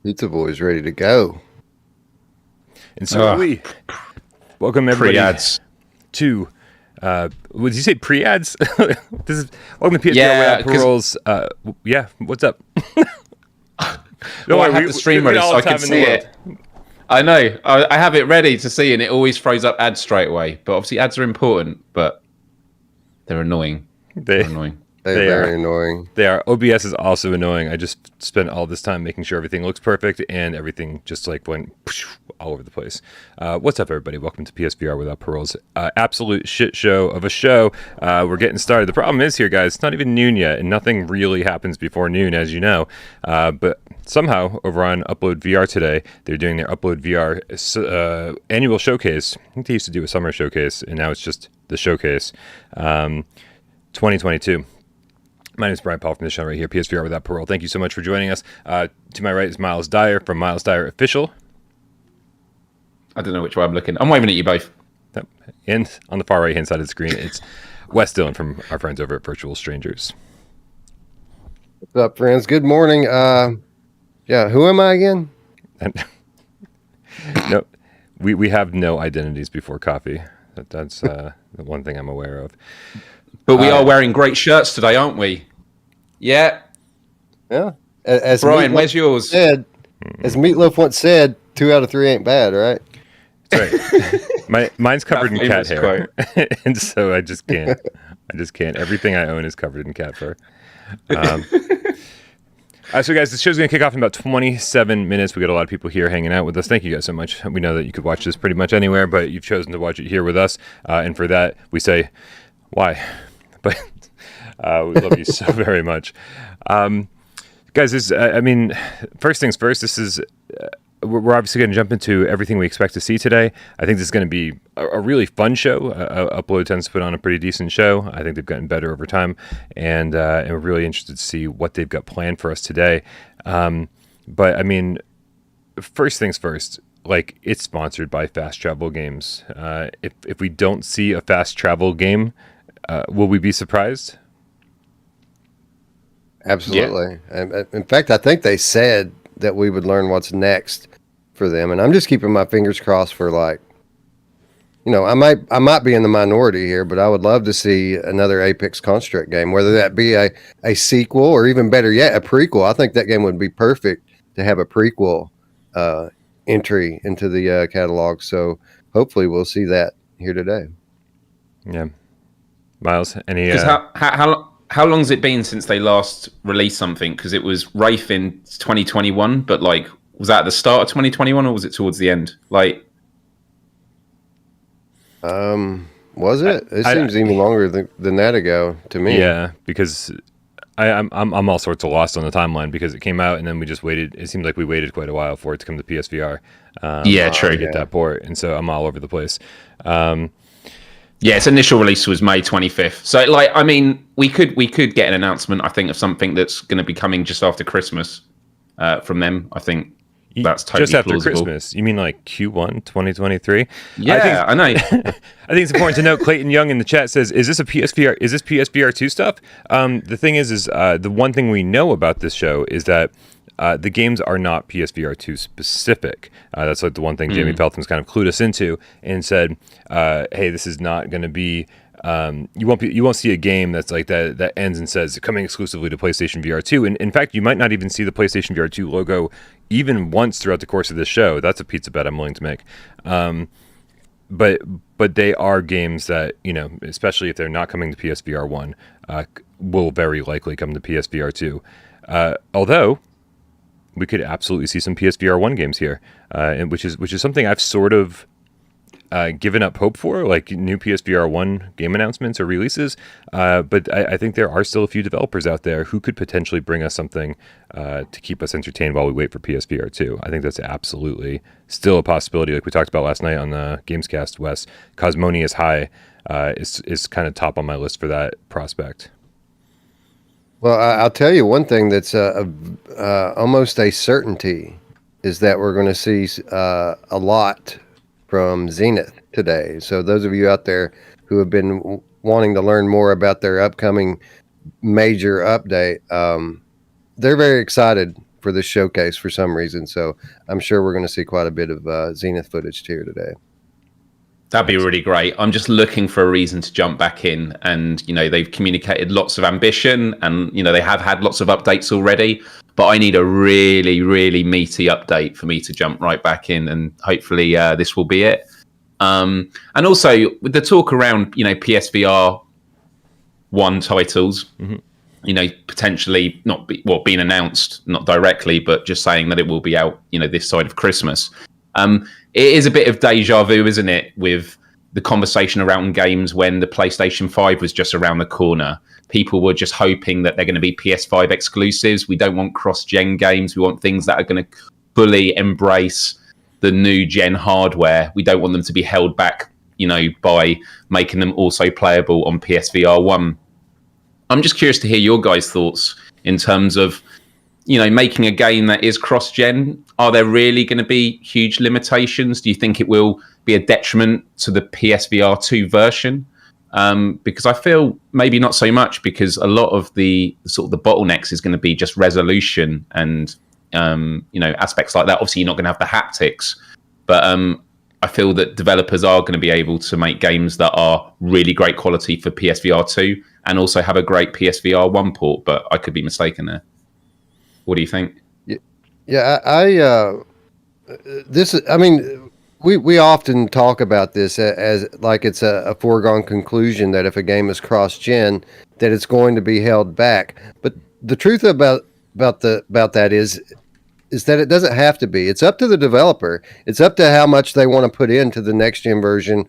Pizza Boy's ready to go. And so we welcome everybody Pre-ads. to would you say pre-ads? This is welcome to PSVR without paroles. What's up? Well, I have the stream ready so I can see it. I know. I have it ready to see, and it always throws up ads straight away. But obviously, ads are important, but they're annoying. They're annoying. They're very annoying. They are. OBS is also annoying. I just spent all this time making sure everything looks perfect, and everything just like went all over the place. What's up, everybody? Welcome to PSVR without paroles. Absolute shit show of a show. We're getting started. The problem is here, guys. It's not even noon yet, and nothing really happens before noon, as you know. But somehow, over on Upload VR today, they're doing their Upload VR annual showcase. I think they used to do a summer showcase, and now it's just the showcase. 2022. My name is Brian Paul from this channel right here, PSVR Without Parole. Thank you so much for joining us. To my right is Miles Dyer from Miles Dyer Official. I don't know which way I'm looking. I'm waving at you both. And on the far right-hand side of the screen, it's Wes Dillon from our friends over at Virtual Strangers. What's up, friends? Good morning. Who am I again? No, we have no identities before coffee. That's the one thing I'm aware of. But we are wearing great shirts today, aren't we? Yeah. Yeah. As Brian, Meatloaf where's yours? As Meatloaf once said, 2 out of 3 ain't bad, right? That's right. Mine's covered in cat hair, and so I just can't. Everything I own is covered in cat fur. So guys, the show's going to kick off in about 27 minutes. We got a lot of people here hanging out with us. Thank you guys so much. We know that you could watch this pretty much anywhere, but you've chosen to watch it here with us. And for that, we say, why? But we love you so very much. Guys, first things first, this is... we're obviously going to jump into everything we expect to see today. I think this is going to be a really fun show. Upload tends to put on a pretty decent show. I think they've gotten better over time, and we're really interested to see what they've got planned for us today. But I mean, first things first, like, it's sponsored by Fast Travel Games. If we don't see a fast travel game, will we be surprised? Absolutely. Yeah. In fact, I think they said that we would learn what's next for them, and I'm just keeping my fingers crossed for, like, I might be in the minority here, but I would love to see another Apex Construct game, whether that be a sequel or, even better yet, a prequel. I think that game would be perfect to have a prequel entry into the catalog. So hopefully we'll see that here today. Yeah, Miles, any? How long has it been since they last released something? Because it was Wraith in 2021, but like, was that at the start of 2021 or was it towards the end? Like, was it? It seems even longer than that ago to me. Yeah, because I'm all sorts of lost on the timeline because it came out and then we just waited. It seemed like we waited quite a while for it to come to PSVR. True. To get that port, and so I'm all over the place. Yeah, its initial release was May 25th. So, like, I mean, we could get an announcement, I think, of something that's going to be coming just after Christmas from them. I think that's totally just after plausible. Christmas. You mean like Q1 2023? Yeah, I know. I think it's important to note. Clayton Young in the chat says, "Is this a PSVR? Is this PSVR 2 stuff?" The thing is the one thing we know about this show is that the games are not PSVR 2 specific. That's like the one thing Jamie Feltham's kind of clued us into and said, "Hey, this is not going to be. You won't see a game that's like that ends and says coming exclusively to PlayStation VR 2. And in fact, you might not even see the PlayStation VR 2 logo even once throughout the course of this show. That's a pizza bet I'm willing to make. But they are games that, especially if they're not coming to PSVR 1, will very likely come to PSVR 2. Although we could absolutely see some PSVR 1 games here, and which is something I've sort of given up hope for, like new PSVR 1 game announcements or releases. But I think there are still a few developers out there who could potentially bring us something to keep us entertained while we wait for PSVR 2. I think that's absolutely still a possibility. Like we talked about last night on the Gamescast, Wes, Cosmonious High is kind of top on my list for that prospect. Well, I'll tell you one thing that's almost a certainty is that we're going to see a lot from Zenith today. So those of you out there who have been wanting to learn more about their upcoming major update, they're very excited for this showcase for some reason. So I'm sure we're going to see quite a bit of Zenith footage here today. That'd be really great. I'm just looking for a reason to jump back in. And, they've communicated lots of ambition and, they have had lots of updates already. But I need a really, really meaty update for me to jump right back in. And hopefully this will be it. And also with the talk around, PSVR 1 titles, potentially being announced, not directly, but just saying that it will be out, this side of Christmas. It is a bit of deja vu, isn't it, with the conversation around games when the PlayStation 5 was just around the corner. People were just hoping that they're going to be PS5 exclusives. We don't want cross-gen games. We want things that are going to fully embrace the new gen hardware. We don't want them to be held back, by making them also playable on PSVR 1. I'm just curious to hear your guys' thoughts in terms of, making a game that is cross-gen. Are there really going to be huge limitations? Do you think it will be a detriment to the PSVR 2 version? Because I feel maybe not so much, because a lot of the bottlenecks is going to be just resolution and, aspects like that. Obviously, you're not going to have the haptics, but I feel that developers are going to be able to make games that are really great quality for PSVR 2 and also have a great PSVR 1 port, but I could be mistaken there. What do you think? Yeah, we often talk about this as like it's a foregone conclusion that if a game is cross-gen, that it's going to be held back. But the truth about that is that it doesn't have to be. It's up to the developer. It's up to how much they want to put into the next-gen version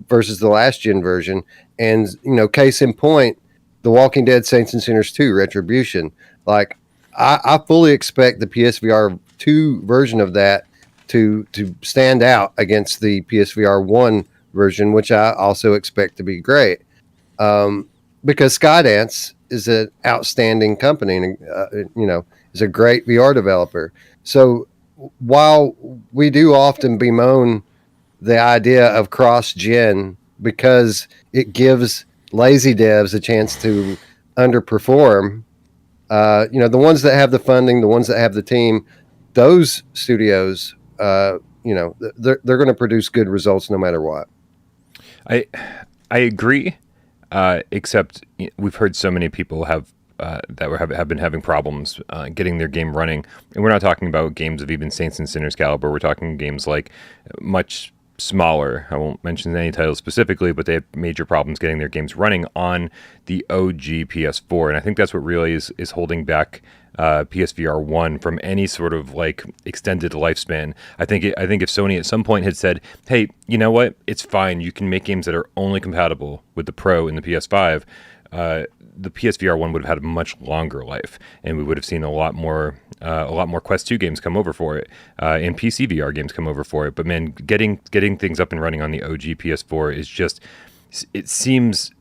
versus the last-gen version. And, case in point, The Walking Dead Saints and Sinners 2 Retribution. Like, I fully expect the PSVR 2 version of that to stand out against the PSVR 1 version, which I also expect to be great. Because Skydance is an outstanding company and, is a great VR developer. So while we do often bemoan the idea of cross-gen because it gives lazy devs a chance to underperform, the ones that have the funding, the ones that have the team, those studios, they're going to produce good results no matter what. I agree, except we've heard so many people have been having problems getting their game running, and we're not talking about games of even Saints and Sinners caliber. We're talking games like much smaller. I won't mention any titles specifically, but they have major problems getting their games running on the OG PS4, and I think that's what really is holding back PSVR 1 from any sort of like extended lifespan. I think if Sony at some point had said, "Hey, you know what? It's fine. You can make games that are only compatible with the Pro and the PS5." The PSVR 1 would have had a much longer life, and we would have seen a lot more Quest 2 games come over for it, and PC VR games come over for it. But man, getting things up and running on the OG PS4 is just, it seems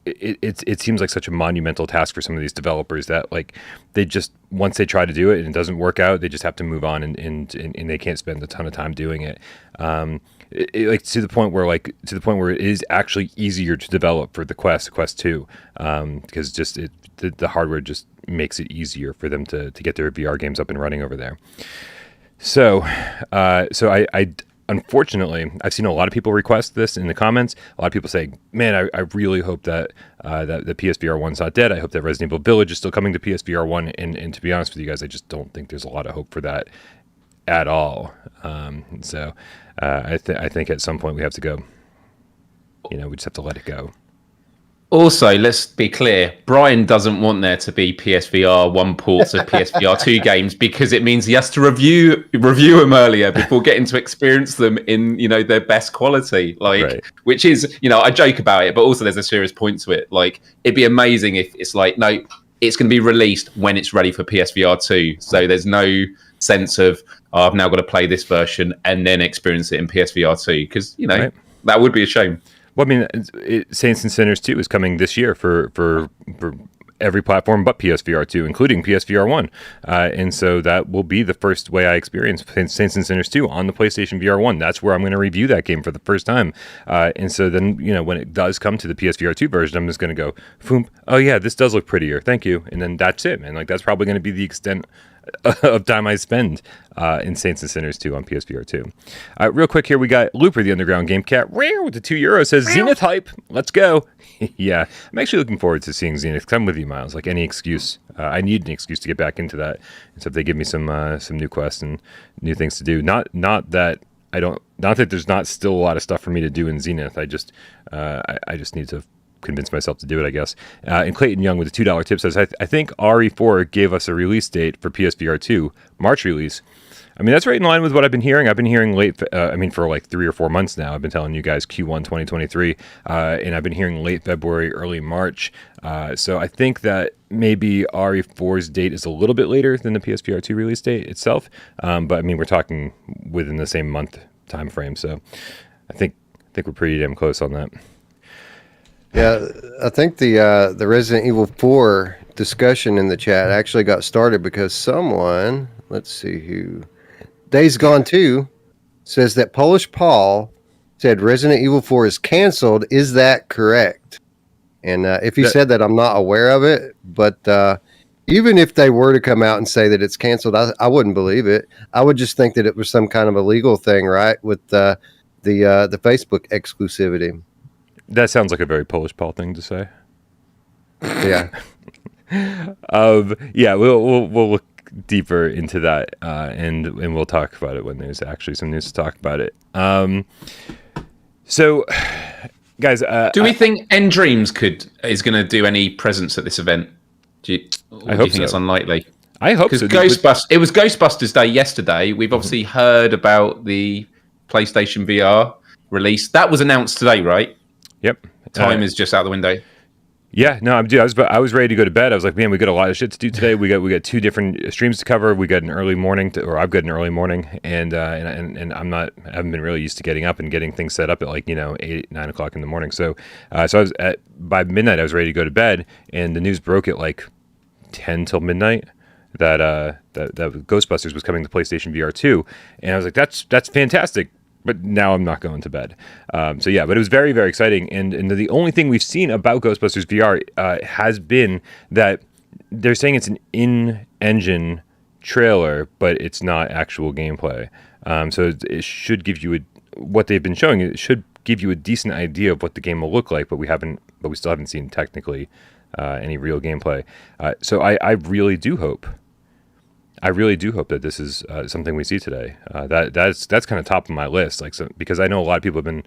like such a monumental task for some of these developers that like they just, once they try to do it and it doesn't work out, they just have to move on and they can't spend a ton of time doing it. To the point where it is actually easier to develop for the Quest 2, because just the hardware just makes it easier for them to get their VR games up and running over there. So I unfortunately, I've seen a lot of people request this in the comments. A lot of people say, man, I really hope that the PSVR 1's not dead. I hope that Resident Evil Village is still coming to PSVR 1. And to be honest with you guys, I just don't think there's a lot of hope for that at all. I think at some point we have to go. We just have to let it go. Also, let's be clear, Brian doesn't want there to be PSVR 1 ports of PSVR 2 games because it means he has to review them earlier before getting to experience them in, their best quality. Right. Which is, I joke about it, but also there's a serious point to it. Like, it'd be amazing if it's like, no, it's going to be released when it's ready for PSVR 2. So there's no sense of, I've now got to play this version and then experience it in PSVR 2 because, right. That would be a shame. Well, I mean, Saints and Sinners 2 is coming this year for every platform but PSVR 2, including PSVR 1. And so that will be the first way I experience Saints and Sinners 2 on the PlayStation VR 1. That's where I'm going to review that game for the first time. And so then, when it does come to the PSVR 2 version, I'm just going to go, Foom, oh yeah, this does look prettier. Thank you. And then that's it, man. Like, that's probably going to be the extent of time I spend in Saints and Sinners 2 on PSVR 2. Real quick here, we got Looper, the Underground Game Cat, with the €2 says, Zenith hype, let's go. Yeah, I'm actually looking forward to seeing Zenith. Come with you, Miles. Like any excuse, I need an excuse to get back into that. And so if they give me some new quests and new things to do, not that there's not still a lot of stuff for me to do in Zenith. I just need to convince myself to do it, I guess. And Clayton Young with a $2 tip says, I think RE4 gave us a release date for PSVR 2, March release. I mean, that's right in line with what I've been hearing. I've been hearing for like 3 or 4 months now. I've been telling you guys Q1 2023, and I've been hearing late February, early March. So I think that maybe RE4's date is a little bit later than the PSVR 2 release date itself. But I mean, we're talking within the same month time frame. So I think we're pretty damn close on that. Yeah, I think the Resident Evil 4 discussion in the chat actually got started because someone, let's see who, Days Gone 2, says that Polish Paul said Resident Evil 4 is canceled. Is that correct? And if he said that, I'm not aware of it. But even if they were to come out and say that it's canceled, I wouldn't believe it. I would just think that it was some kind of a legal thing, right, with the Facebook exclusivity. That sounds like a very Polish Paul thing to say. Yeah. Yeah, we'll look deeper into that, and we'll talk about it when there's actually some news to talk about it. So, guys, do we think End Dreams is going to do any presence at this event? Do you think it's unlikely? I hope so. Because it was Ghostbusters Day yesterday. We've obviously heard about the PlayStation VR release. That was announced today, right? Yep. Time is just out the window. Yeah, no, I was ready to go to bed. I was like, man, we got a lot of shit to do today. We got 2 different streams to cover. We got an early morning, I've got an early morning, and I haven't been really used to getting up and getting things set up at 8, 9 o'clock in the morning. So I was by midnight I was ready to go to bed, and the news broke at 10 till midnight that Ghostbusters was coming to PlayStation VR 2, and I was like, that's fantastic. But now I'm not going to bed. But it was very, very exciting. And the only thing we've seen about Ghostbusters VR has been that they're saying it's an in-engine trailer, but it's not actual gameplay. So it should give you what they've been showing. It should give you a decent idea of what the game will look like, but we still haven't seen technically any real gameplay. So I really do hope. that this is something we see today. That's kind of top of my list, because I know a lot of people have been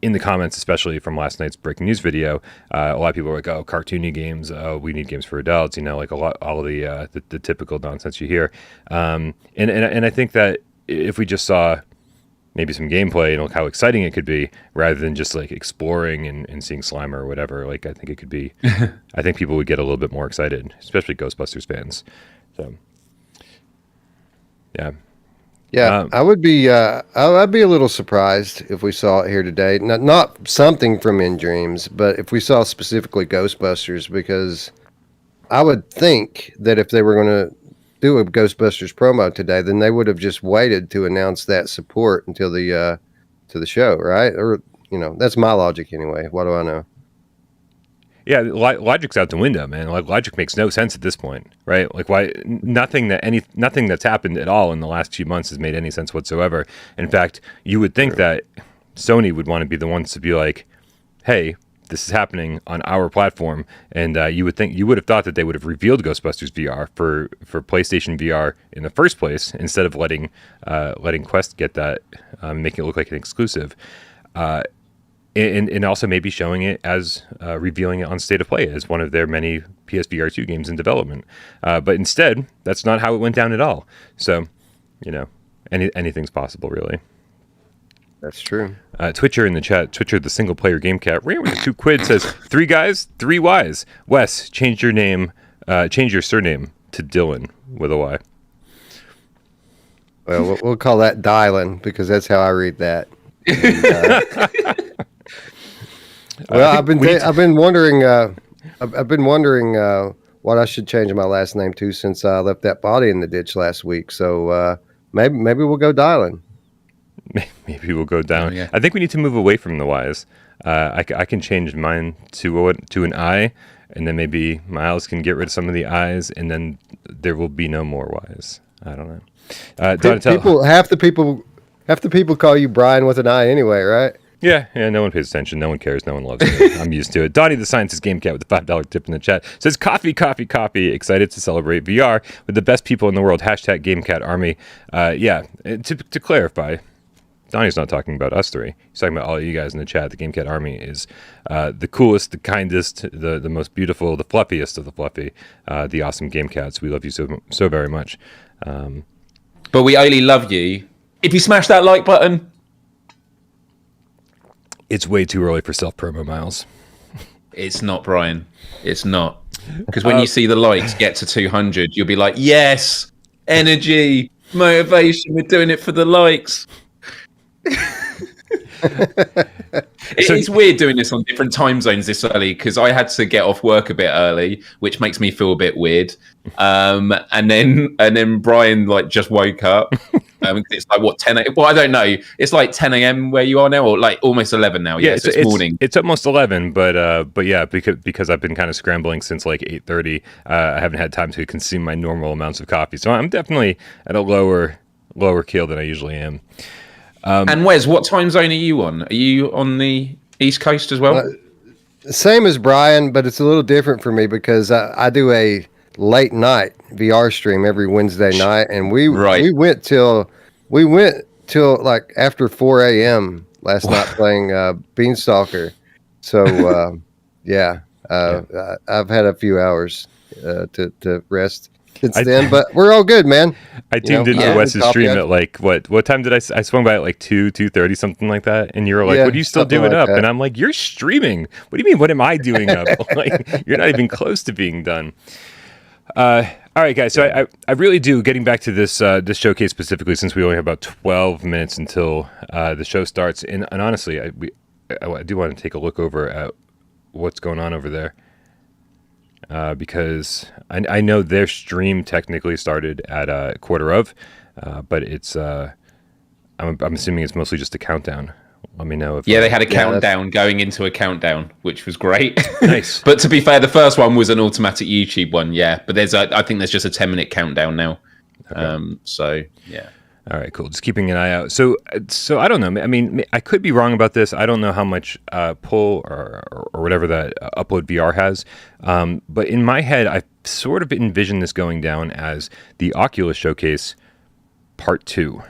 in the comments, especially from last night's breaking news video. A lot of people are like, "Oh, cartoony games. Oh, we need games for adults." All of the typical nonsense you hear. And I think that if we just saw maybe some gameplay and how exciting it could be, rather than just exploring and seeing Slimer or whatever, I think it could be. I think people would get a little bit more excited, especially Ghostbusters fans. So, yeah, I would be. I'd be a little surprised if we saw it here today. Not something from In Dreams, but if we saw specifically Ghostbusters, because I would think that if they were going to do a Ghostbusters promo today, then they would have just waited to announce that support until the show, right? Or that's my logic anyway. What do I know? Yeah, logic's out the window, man. Logic makes no sense at this point, right? Why nothing that's happened at all in the last few months has made any sense whatsoever. In fact, you would think that Sony would want to be the ones to be like, "Hey, this is happening on our platform," and you would have thought that they would have revealed Ghostbusters VR for PlayStation VR in the first place, instead of letting Quest get that, making it look like an exclusive. And also maybe showing it as revealing it on State of Play as one of their many PSVR 2 games in development. But instead, that's not how it went down at all. So, anything's possible, really. That's true. Twitcher in the chat, Twitcher the single player game cat, with the $2 says, 3 guys, 3 Ys. Wes, change your surname to Dylan with a Y. Well, we'll call that Dylan because that's how I read that. And, well, I've been wondering what I should change my last name to since I left that body in the ditch last week. So maybe we'll go Dylan. Maybe we'll go down. Yeah. I think we need to move away from the Ys. I can change mine to an I, and then maybe Miles can get rid of some of the eyes, and then there will be no more wise. I don't know. Half the people call you Brian with an eye anyway, right? Yeah, no one pays attention. No one cares. No one loves it. I'm used to it. Donnie the Scientist Game Cat with a $5 tip in the chat says, coffee. Excited to celebrate VR with the best people in the world. Hashtag GameCat Army. To clarify, Donnie's not talking about us three. He's talking about all of you guys in the chat. The GameCat Army is the coolest, the kindest, the most beautiful, the fluffiest of the fluffy, the awesome Game Cats. We love you so very much. But we only love you if you smash that like button. It's way too early for self-promo, Miles. It's not, Brian. It's not. Because when you see the likes get to 200, you'll be like, yes, energy, motivation, we're doing it for the likes. It's weird doing this on different time zones this early because I had to get off work a bit early, which makes me feel a bit weird. And then Brian like just woke up. It's like what 10 a.m. Well, I don't know. It's like 10 a.m. where you are now, or like almost 11 now. Yeah, so it's morning. It's almost 11, but yeah, because I've been kind of scrambling since like 8:30. I haven't had time to consume my normal amounts of coffee, so I'm definitely at a lower keel than I usually am. And Wes, what time zone are you on? Are you on the East Coast as well? Same as Brian, but it's a little different for me because I do a late night VR stream every Wednesday night, and we went till like after 4 a.m. last night playing Beanstalker. So I've had a few hours to rest since then, but we're all good, man. I tuned into Wes's stream at like what time did I swung by at like 2:30 something like that, and you were like, what are you still doing up? And I'm like, you're streaming. What do you mean, what am I doing up? Like, you're not even close to being done. All right, guys. So I really do, getting back to this showcase specifically, since we only have about 12 minutes until the show starts, and honestly, I do want to take a look over at what's going on over there. Because I know their stream technically started at a quarter of, but it's I'm assuming it's mostly just a countdown. Let me know if they had a countdown going into a countdown, which was great. Nice. But to be fair, the first one was an automatic YouTube one, but I think there's just a 10-minute countdown now. Okay. So yeah. All right, cool. Just keeping an eye out. So I don't know. I mean, I could be wrong about this. I don't know how much pull or whatever that Upload VR has. But in my head, I sort of envision this going down as the Oculus Showcase Part 2,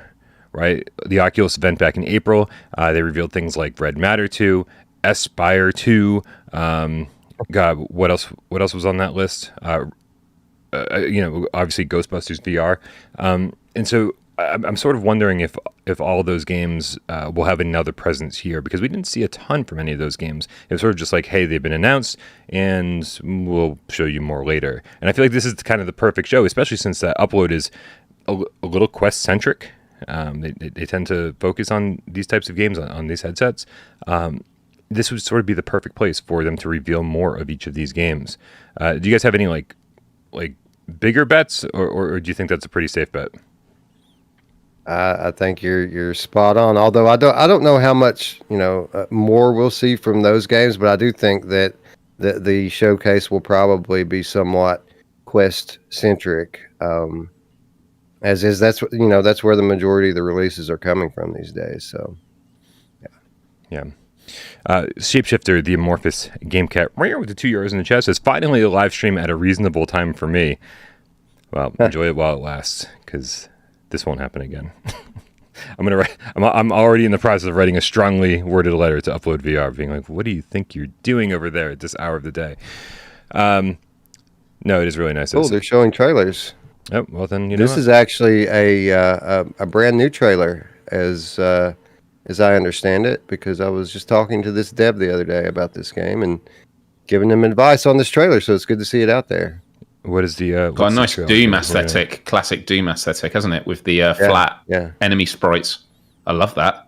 right? The Oculus event back in April, they revealed things like Red Matter 2, Aspire 2. God, what else was on that list? Obviously Ghostbusters VR. And so I'm sort of wondering if all those games will have another presence here, because we didn't see a ton from any of those games. It was sort of just like, hey, they've been announced, and we'll show you more later. And I feel like this is kind of the perfect show, especially since that Upload is a little Quest-centric. They tend to focus on these types of games on these headsets. This would sort of be the perfect place for them to reveal more of each of these games. Do you guys have any like bigger bets, or do you think that's a pretty safe bet? I think you're spot on. Although I don't know how much more we'll see from those games, but I do think that the showcase will probably be somewhat Quest centric. That's where the majority of the releases are coming from these days. So yeah. Shapeshifter, the amorphous Game Cat, right with the €2 in the chat, says, finally a live stream at a reasonable time for me. Well, enjoy it while it lasts, because this won't happen again. I'm already in the process of writing a strongly worded letter to Upload VR, being like, what do you think you're doing over there at this hour of the day? No, it is really nice. Oh, they're showing trailers. Oh, well then, this is actually a brand new trailer, as I understand it, because I was just talking to this dev the other day about this game and giving them advice on this trailer. So it's good to see it out there. What is the got a nice Doom aesthetic, classic Doom aesthetic, hasn't it? With the flat enemy sprites. I love that.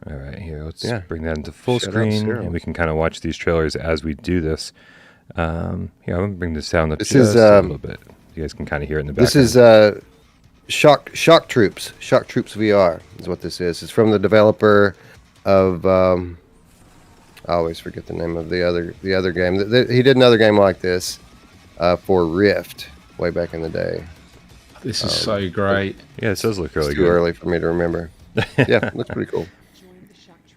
All right, here, let's bring that into full screen, and we can kind of watch these trailers as we do this. I'm gonna bring the sound up just a little bit. You guys can kind of hear it in the background. This is Shock Troops VR is what this is. It's from the developer of I always forget the name of the other game. He did another game like this for Rift way back in the day. This is so great. Yeah, it does look really Too good. early for me to remember. Yeah, looks pretty cool.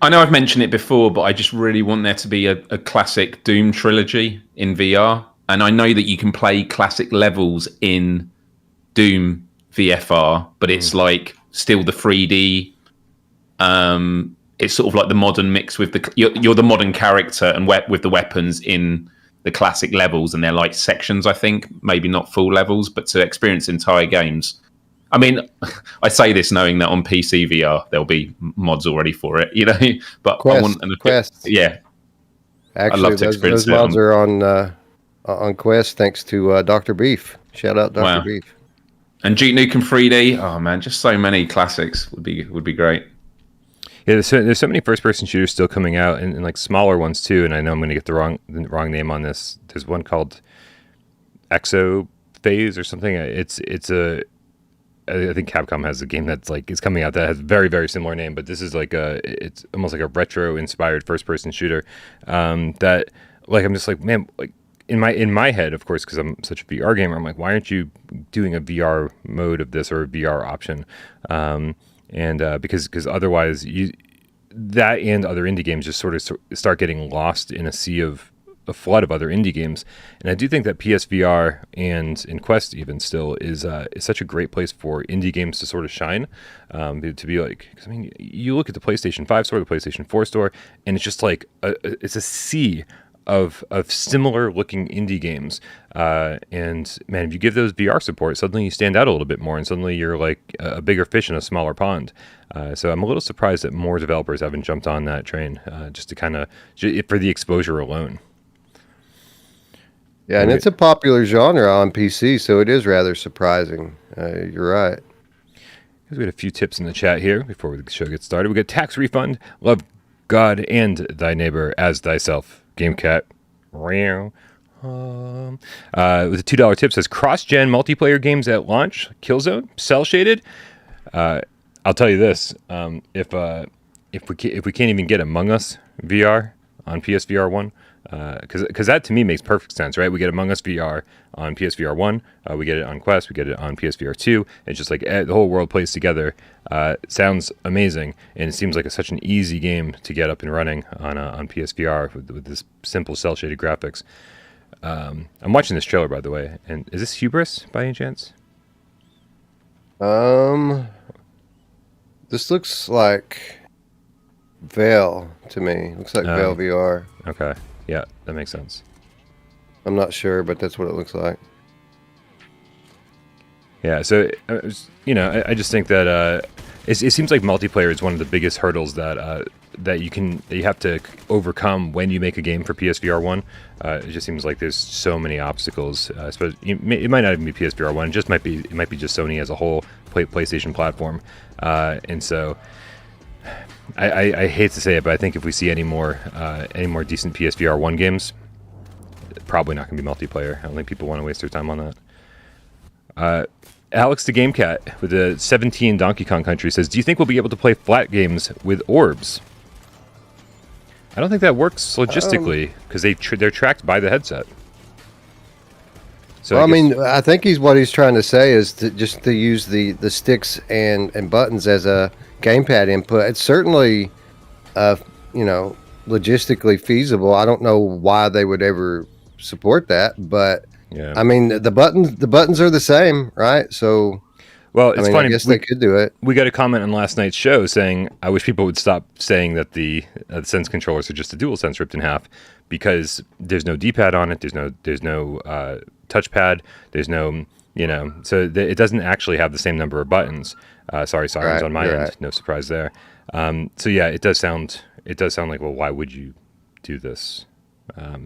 I know I've mentioned it before, but I just really want there to be a classic Doom trilogy in VR. And I know that you can play classic levels in Doom VFR, but it's like still the 3D. It's sort of like the modern mix with you're the modern character and with the weapons in the classic levels, and they're like sections, I think, maybe not full levels, but to experience entire games. I mean, I say this knowing that on PC VR there'll be mods already for it, you know. But Quest, I want Quest. Yeah, Actually, I'd love to experience those mods are on Quest thanks to Dr. Beef. Shout out Dr. Wow. Beef. And Duke Nukem 3D. Oh man, just so many classics would be great. Yeah, there's so many first-person shooters still coming out, and like smaller ones too. And I know I'm going to get the wrong name on this. There's one called Exo Phase or something. I think Capcom has a game that's like is coming out that has a very, very similar name, but this is like it's almost like a retro-inspired first-person shooter. That like I'm just like, man, like in my head, of course, because I'm such a VR gamer, I'm like, why aren't you doing a VR mode of this or a VR option? Because otherwise that and other indie games just sort of start getting lost in a flood of other indie games. And I do think that PSVR and in Quest even still is such a great place for indie games to sort of shine, to be like, because I mean, you look at the PlayStation 5 store, the PlayStation 4 store, and it's just like it's a sea of similar looking indie games, and man, if you give those VR support, suddenly you stand out a little bit more, and suddenly you're like a bigger fish in a smaller pond. So I'm a little surprised that more developers haven't jumped on that train, just to kind of for the exposure alone. Yeah, and it's a popular genre on PC, so it is rather surprising. You're right. We had a few tips in the chat here before the show gets started. We got tax refund, love God and thy neighbor as thyself. GameCat. With a $2 tip says cross-gen multiplayer games at launch. Killzone, cell shaded. I'll tell you this: if we can't even get Among Us VR on PSVR 1, because that to me makes perfect sense, right? We get Among Us VR on PSVR 1, we get it on Quest, we get it on PSVR 2. It's just like the whole world plays together. Sounds amazing, and it seems like such an easy game to get up and running on PSVR with this simple cel-shaded graphics. I'm watching this trailer, by the way, and is this Hubris by any chance? This looks like Veil to me. Looks like Veil VR. Okay, yeah, that makes sense. I'm not sure, but that's what it looks like. Yeah, so I just think that it seems like multiplayer is one of the biggest hurdles that you have to overcome when you make a game for PSVR 1. It just seems like there's so many obstacles. It might not even be PSVR 1. It might be just Sony as a whole PlayStation platform. And so I hate to say it, but I think if we see any more decent PSVR 1 games, probably not going to be multiplayer. I don't think people want to waste their time on that. Alex the GameCat with the 17 Donkey Kong Country says, do you think we'll be able to play flat games with orbs? I don't think that works logistically because they're tracked by the headset. So well, I think what he's trying to say is to use the sticks and buttons as a gamepad input. It's certainly, logistically feasible. I don't know why they would ever support that, but yeah. I mean, the buttons are the same, right? So, well, it's funny. I guess they could do it. We got a comment on last night's show saying, "I wish people would stop saying that the Sense controllers are just a dual sense ripped in half because there's no D-pad on it. There's no touchpad. There's no, so it doesn't actually have the same number of buttons. Sorry, sirens on my end. Right. No surprise there. So yeah, it does sound like, well, why would you do this?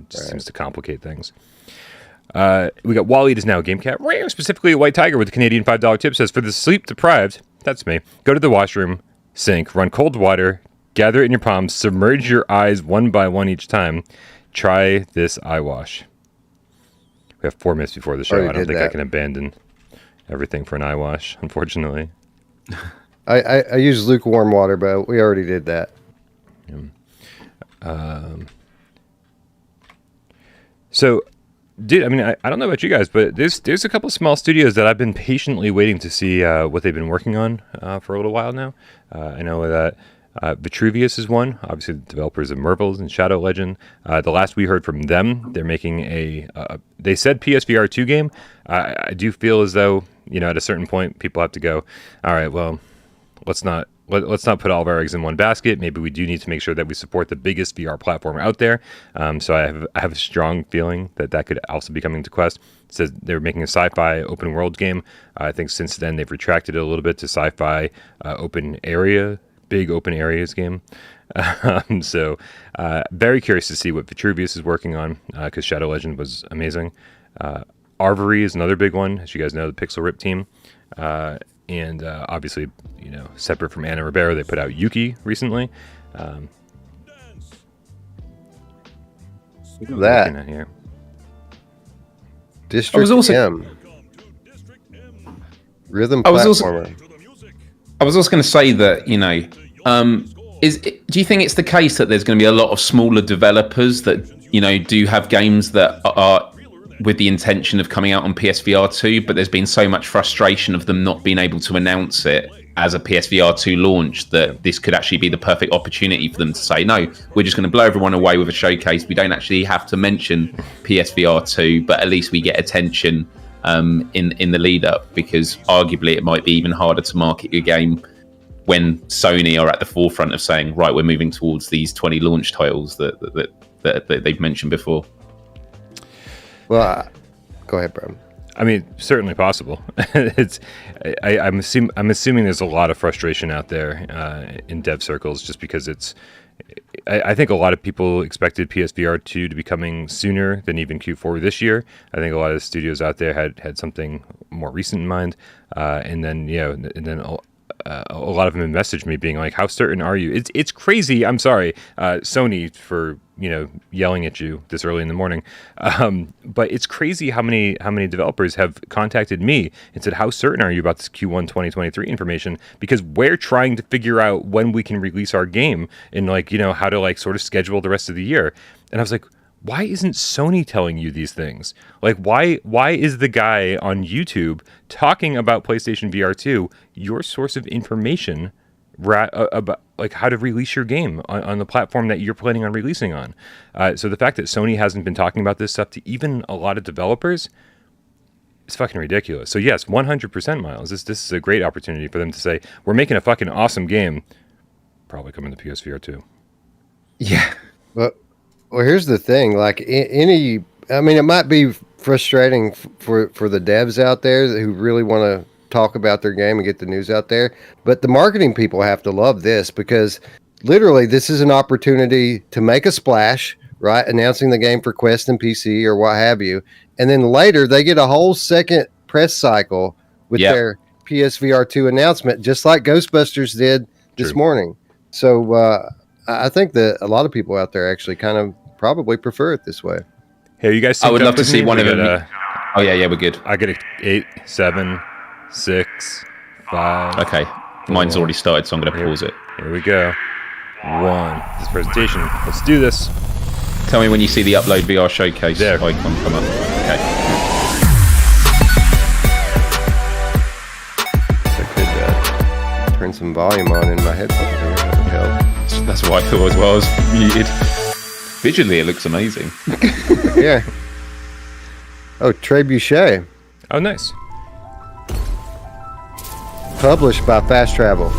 Just seems to complicate things. We got Wally is now a GameCat, specifically a White Tiger with a Canadian $5 tip says, for the sleep deprived, that's me, go to the washroom, sink, run cold water, gather it in your palms, submerge your eyes one by one each time. Try this eye wash. We have 4 minutes before the show. I don't think I can abandon everything for an eye wash, unfortunately. I use lukewarm water, but we already did that. So, dude, I mean, I don't know about you guys, but there's a couple small studios that I've been patiently waiting to see what they've been working on for a little while now. I know that Vitruvius is one, obviously the developers of Mervils and Shadow Legend. The last we heard from them, they're making they said PSVR 2 game. I do feel as though, at a certain point, people have to go, all right, well, let's not put all of our eggs in one basket. Maybe we do need to make sure that we support the biggest VR platform out there. So I have a strong feeling that could also be coming to Quest. It says they're making a sci-fi open world game. I think since then they've retracted it a little bit to sci-fi big open areas game. So very curious to see what Vitruvius is working on, because Shadow Legend was amazing. Arvory is another big one, as you guys know, the Pixel Rip team. And obviously, separate from Ana Ribeiro, they put out Yuki recently. Look at that. Here. District M. Rhythm platformer. I was also going to say that, do you think it's the case that there's going to be a lot of smaller developers that, do have games that are with the intention of coming out on PSVR 2, but there's been so much frustration of them not being able to announce it as a PSVR 2 launch that this could actually be the perfect opportunity for them to say, no, we're just going to blow everyone away with a showcase. We don't actually have to mention PSVR 2, but at least we get attention in the lead up, because arguably it might be even harder to market your game when Sony are at the forefront of saying, right, we're moving towards these 20 launch titles that they've mentioned before. Well, go ahead, Bram. I mean, certainly possible. I'm assuming there's a lot of frustration out there in dev circles, just because I think a lot of people expected PSVR 2 to be coming sooner than even Q4 this year. I think a lot of the studios out there had something more recent in mind, and then a lot of them messaged me being like, "How certain are you?" It's crazy. I'm sorry, Sony, for yelling at you this early in the morning, but it's crazy how many developers have contacted me and said, "How certain are you about this Q1 2023 information?" Because we're trying to figure out when we can release our game and how to sort of schedule the rest of the year. And I was like, why isn't Sony telling you these things? Why is the guy on YouTube talking about PlayStation VR 2 your source of information about how to release your game on the platform that you're planning on releasing on? So the fact that Sony hasn't been talking about this stuff to even a lot of developers is fucking ridiculous. So yes, 100%, Miles. This is a great opportunity for them to say, we're making a fucking awesome game. Probably coming to PSVR 2. Yeah. Well, here's the thing. It might be frustrating for the devs out there who really want to talk about their game and get the news out there. But the marketing people have to love this, because literally this is an opportunity to make a splash, right? Announcing the game for Quest and PC or what have you. And then later they get a whole second press cycle with their PSVR 2 announcement, just like Ghostbusters did this morning. So, I think that a lot of people out there actually kind of probably prefer it this way. Hey, you guys? I would love to see one of them. Oh yeah, we're good. I get 8, 7, 6, 5. Okay, mine's already started, so I'm going to pause it. Here we go. 1. This presentation. Let's do this. Tell me when you see the Upload VR showcase icon come up. Okay. I could turn some volume on in my headphones here. That would help. That's what I thought as well. I was muted. Visually, it looks amazing. Yeah. Oh, Trebuchet. Oh, nice. Published by Fast Travel.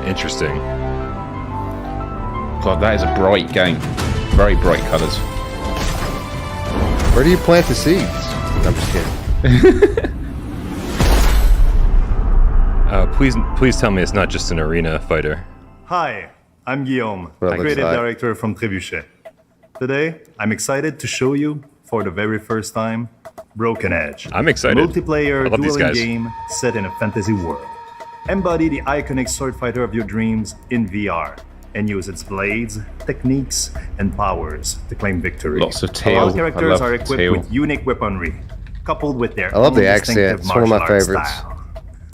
Interesting. God, that is a bright game. Very bright colours. Where do you plant the seeds? I'm just kidding. Please tell me it's not just an arena fighter. Hi, I'm Guillaume, a creative director from Trebuchet. Today, I'm excited to show you, for the very first time, Broken Edge. I'm excited. A multiplayer dueling game set in a fantasy world. Embody the iconic sword fighter of your dreams in VR and use its blades, techniques, and powers to claim victory. Lots of tail. All characters are equipped with unique weaponry, coupled with their I love own the accent. It's one of my favorites.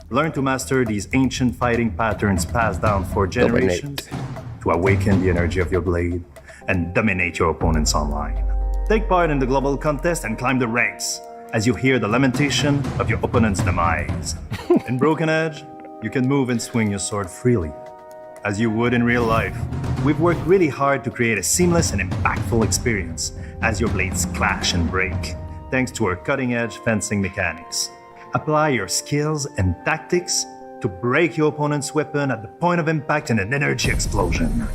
Learn to master these ancient fighting patterns passed down for generations, to awaken the energy of your blade and dominate your opponents online. Take part in the global contest and climb the ranks as you hear the lamentation of your opponent's demise. In Broken Edge, you can move and swing your sword freely, as you would in real life. We've worked really hard to create a seamless and impactful experience as your blades clash and break, thanks to our cutting-edge fencing mechanics. Apply your skills and tactics to break your opponent's weapon at the point of impact in an energy explosion.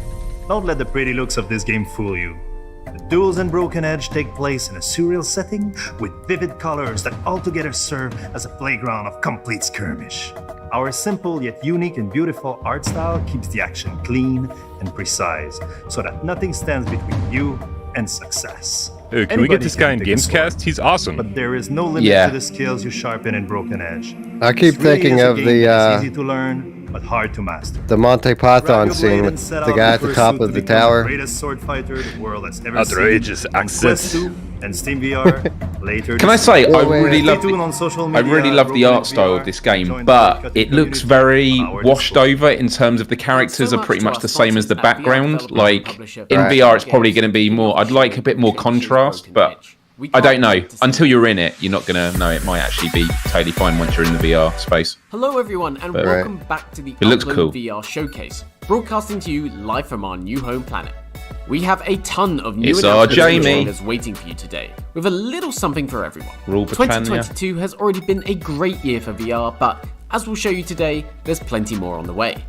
Don't let the pretty looks of this game fool you. The duels in Broken Edge take place in a surreal setting with vivid colors that altogether serve as a playground of complete skirmish. Our simple yet unique and beautiful art style keeps the action clean and precise, so that nothing stands between you and success. Ooh, can we get this guy in Gamescast? He's awesome. But there is no limit to the skills you sharpen in Broken Edge. I keep thinking of the easy to learn but hard to master. The Monty Python scene with the guy at the top of the tower. The greatest sword fighter the world has ever Outrageous seen. access. And Steam VR later. Can I say I really love the art style of this game, but it looks very washed over in terms of the characters are pretty much the same as the background. Like in VR, it's probably going to be more. I'd like a bit more contrast, but I don't know. Until you're in it, you're not going to know. It might actually be totally fine once you're in the VR space. Hello everyone, and welcome back to the Unplugged VR showcase, broadcasting to you live from our new home planet. We have a ton of new announcements waiting for you today, with a little something for everyone. 2022 has already been a great year for VR, but as we'll show you today, there's plenty more on the way.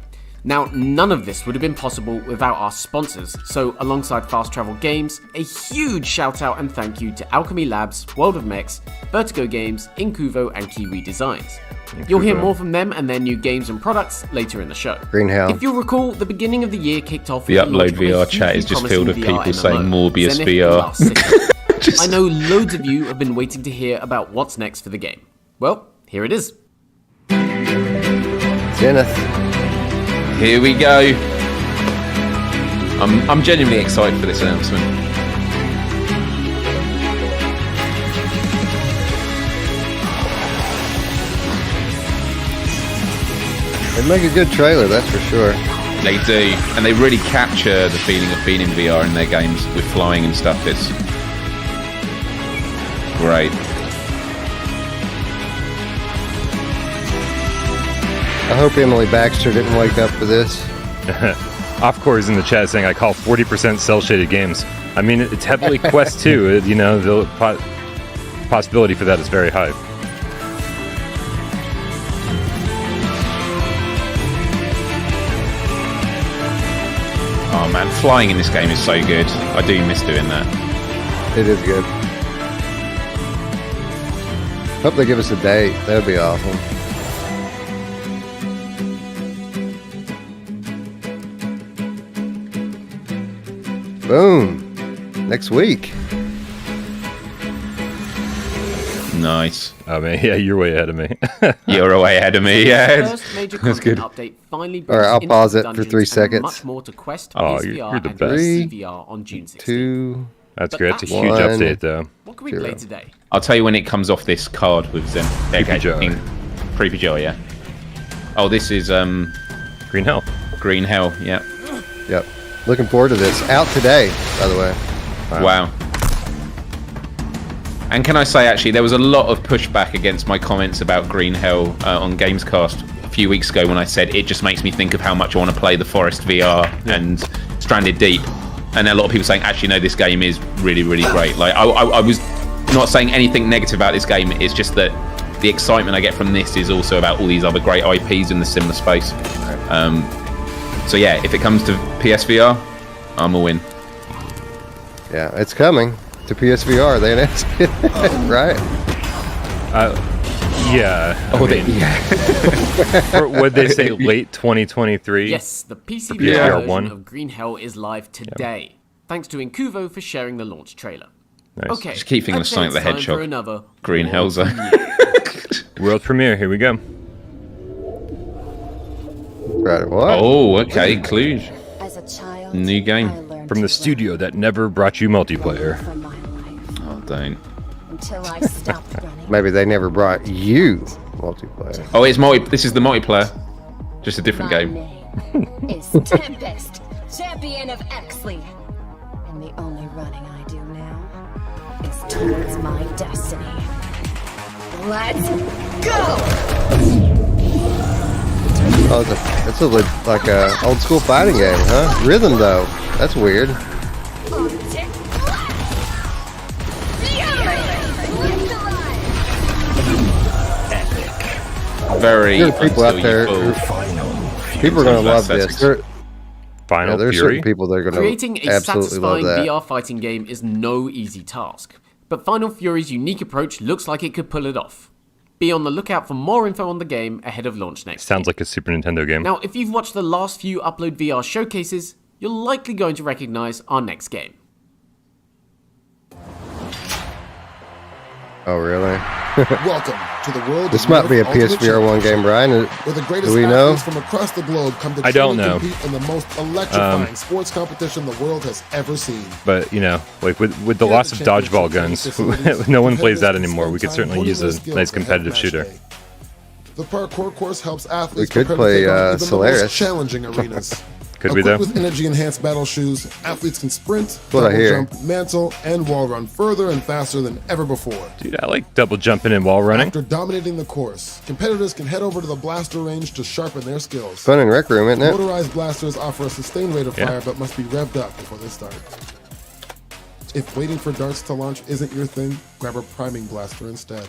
Now, none of this would have been possible without our sponsors, so alongside Fast Travel Games, a huge shout out and thank you to Alchemy Labs, World of Mechs, Vertigo Games, Incuvo and Kiwi Designs. You'll hear more from them and their new games and products later in the show. Green Hell. If you'll recall, the beginning of the year kicked off the Upload VR chat is just filled with people saying Morbius Zenith VR. I know loads of you have been waiting to hear about what's next for the game. Well, here it is. Zenith. Here we go. I'm genuinely excited for this announcement. They make a good trailer, that's for sure. They do, and they really capture the feeling of being in VR in their games with flying and stuff. It's great. I hope Emily Baxter didn't wake up for this. Offcore is in the chat saying I call 40% cel-shaded games. I mean, it's heavily Quest 2. You know, the possibility for that is very high. Oh man, flying in this game is so good. I do miss doing that. It is good. Hope they give us a date. That would be awesome. Boom. Next week. Nice. Oh man, yeah, you're way ahead of me. You're way ahead of me, yeah. First major content update finally all right, I'll pause it for 3 seconds. Much more to Quest, oh, PSVR, you're the and best. PSVR on June 16th. 2. That's great. That's a huge update, though. What can we play today? I'll tell you when it comes off this card with Zen. Creepy Joe. Creepy Joe, yeah. Oh, this is Green Hell. Green Hell, yeah. Yep. Looking forward to this. Out today, by the way. Wow. And can I say, actually, there was a lot of pushback against my comments about Green Hell on Gamescast a few weeks ago when I said it just makes me think of how much I want to play the Forest VR and Stranded Deep. And a lot of people saying, actually, no, this game is really, really great. Like, I was not saying anything negative about this game. It's just that the excitement I get from this is also about all these other great IPs in the similar space. So yeah, if it comes to PSVR, I'm all in. Yeah, it's coming to PSVR. They announced it, right? Yeah. Oh, yeah. Would they say late 2023? Yes, the PSVR version of Green Hell is live today. Yep. Thanks to Incuvo for sharing the launch trailer. Nice. Okay. Just keep thinking of Sonic the Hedgehog. Green Hell Zone. World premiere. Here we go. Right. What? Oh, okay. Cluj. As a child, new game from the studio that never brought you multiplayer. Oh, don't. Until I stopped running. Maybe they never brought you multiplayer. Oh, it's This is the multiplayer, just a different game. Is Tempest, champion of Exley. And the only running I do now is towards my destiny. Let's go! Oh, that's like a old school fighting game, huh? Rhythm though, that's weird. Very. There are people out there. People are gonna love this. There's certain people that are gonna Creating a absolutely satisfying love that. VR fighting game is no easy task, but Final Fury's unique approach looks like it could pull it off. Be on the lookout for more info on the game ahead of launch next Sounds year. like a Super Nintendo game. Now, if you've watched the last few Upload VR showcases, you're likely going to recognize our next game. Oh, really? Welcome to the world. This might be a PSVR 1 game, Brian. Where the greatest Do we know? athletes from across the globe come to I don't truly know. compete in the most electrifying sports competition the world has ever seen. But, you know, like with the loss of dodgeball guns, no one plays that anymore. We could certainly use a nice competitive shooter. The parkour course helps athletes We could prepare to take play, on even the Solaris. most challenging arenas. Could we, Equipped though? with energy-enhanced battle shoes, athletes can sprint, what I double hear. jump, mantle, and wall run further and faster than ever before. Dude, I like double jumping and wall running. After dominating the course, competitors can head over to the blaster range to sharpen their skills. Fun and Rec Room, isn't it? Motorized blasters offer a sustained rate of Yeah. fire, but must be revved up before they start. If waiting for darts to launch isn't your thing, grab a priming blaster instead.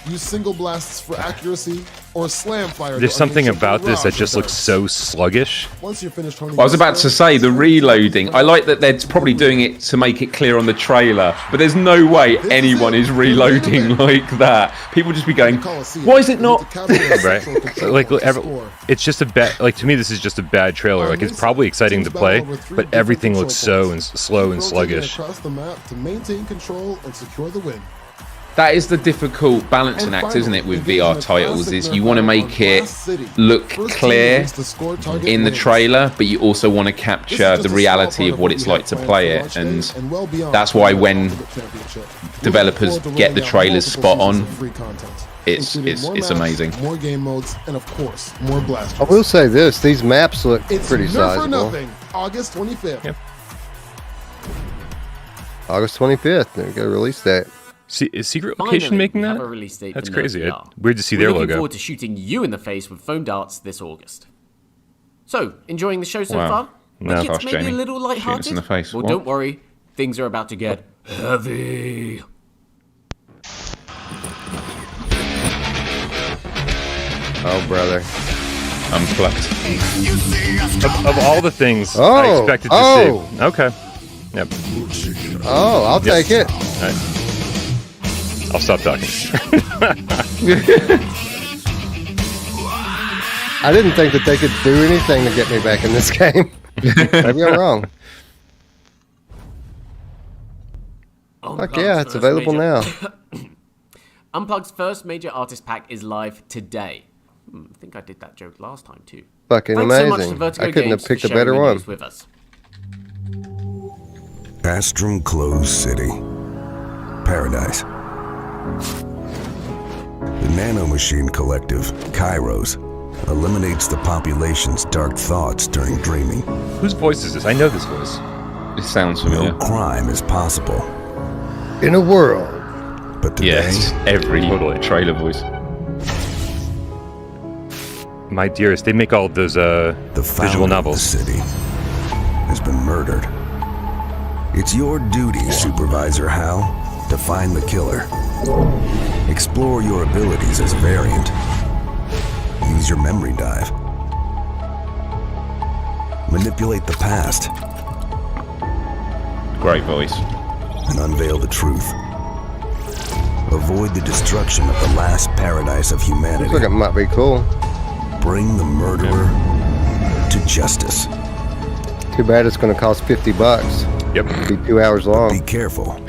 Use single blasts for accuracy, or slam fire. There's to something unleash a about this that barrage just of looks darts. so sluggish. Once you're finished honing I was your about to skills, say the reloading. I like that they're probably doing it to make it clear on the trailer, but there's no way anyone is reloading like that. People just be going, "Why is it not?" Right. It's just a bad. Like, to me, this is just a bad trailer. Like, it's probably exciting to play, but everything looks so slow and sluggish. Across the map to maintain control and secure the win. That is the difficult balancing act, isn't it, with VR titles, is you want to make it look clear in the trailer, but you also want to capture the reality of what it's like to play it, and that's why when developers get the trailers spot on, it's amazing. More game modes, and of course, more blasters. I will say this: these maps look It's pretty Nerf or sizable. Nothing, August 25th. Yep. August 25th. There we go. Release date. Is Secret Location Finally, making we have that? a release date That's for crazy. Nerf VR. Weird to see We're their looking logo. forward to shooting you in the face with foam darts this August. So, enjoying the show so Wow. far? No. Like it's Gosh, maybe Jamie. a little Shooting us lighthearted? in the face. Well, What? don't worry. Things are about to get heavy. Oh, brother. Unplugged. Of all the things I Oh, expected to oh. see. Okay. Yep. Oh, I'll Yes. take it. All right. I'll stop talking. I didn't think that they could do anything to get me back in this game. Maybe I'm wrong. Fuck yeah, it's available now. Unplugged's first major artist pack is live today. I think I did that joke last time too. Fucking Thanks so much to amazing. Vertigo I couldn't Games have picked for a better sharing the one. news with us. Astrum Closed City. Paradise. The Nanomachine Collective, Kairos, eliminates the population's dark thoughts during dreaming. Whose voice is this? I know this voice. It sounds familiar. No crime is possible. In a world. But today, Yes, every Totally. trailer voice. My dearest, they make all of those the visual founder novels. of the city has been murdered. It's your duty, Supervisor Hal, to find the killer. Explore your abilities as a variant. Use your memory dive. Manipulate the past Great voice. and unveil the truth. Avoid the destruction of the last paradise of Looks humanity. like it might be cool. Bring the murderer to justice. Too bad it's going to cost $50. Yep. It'll be 2 hours Be long. careful.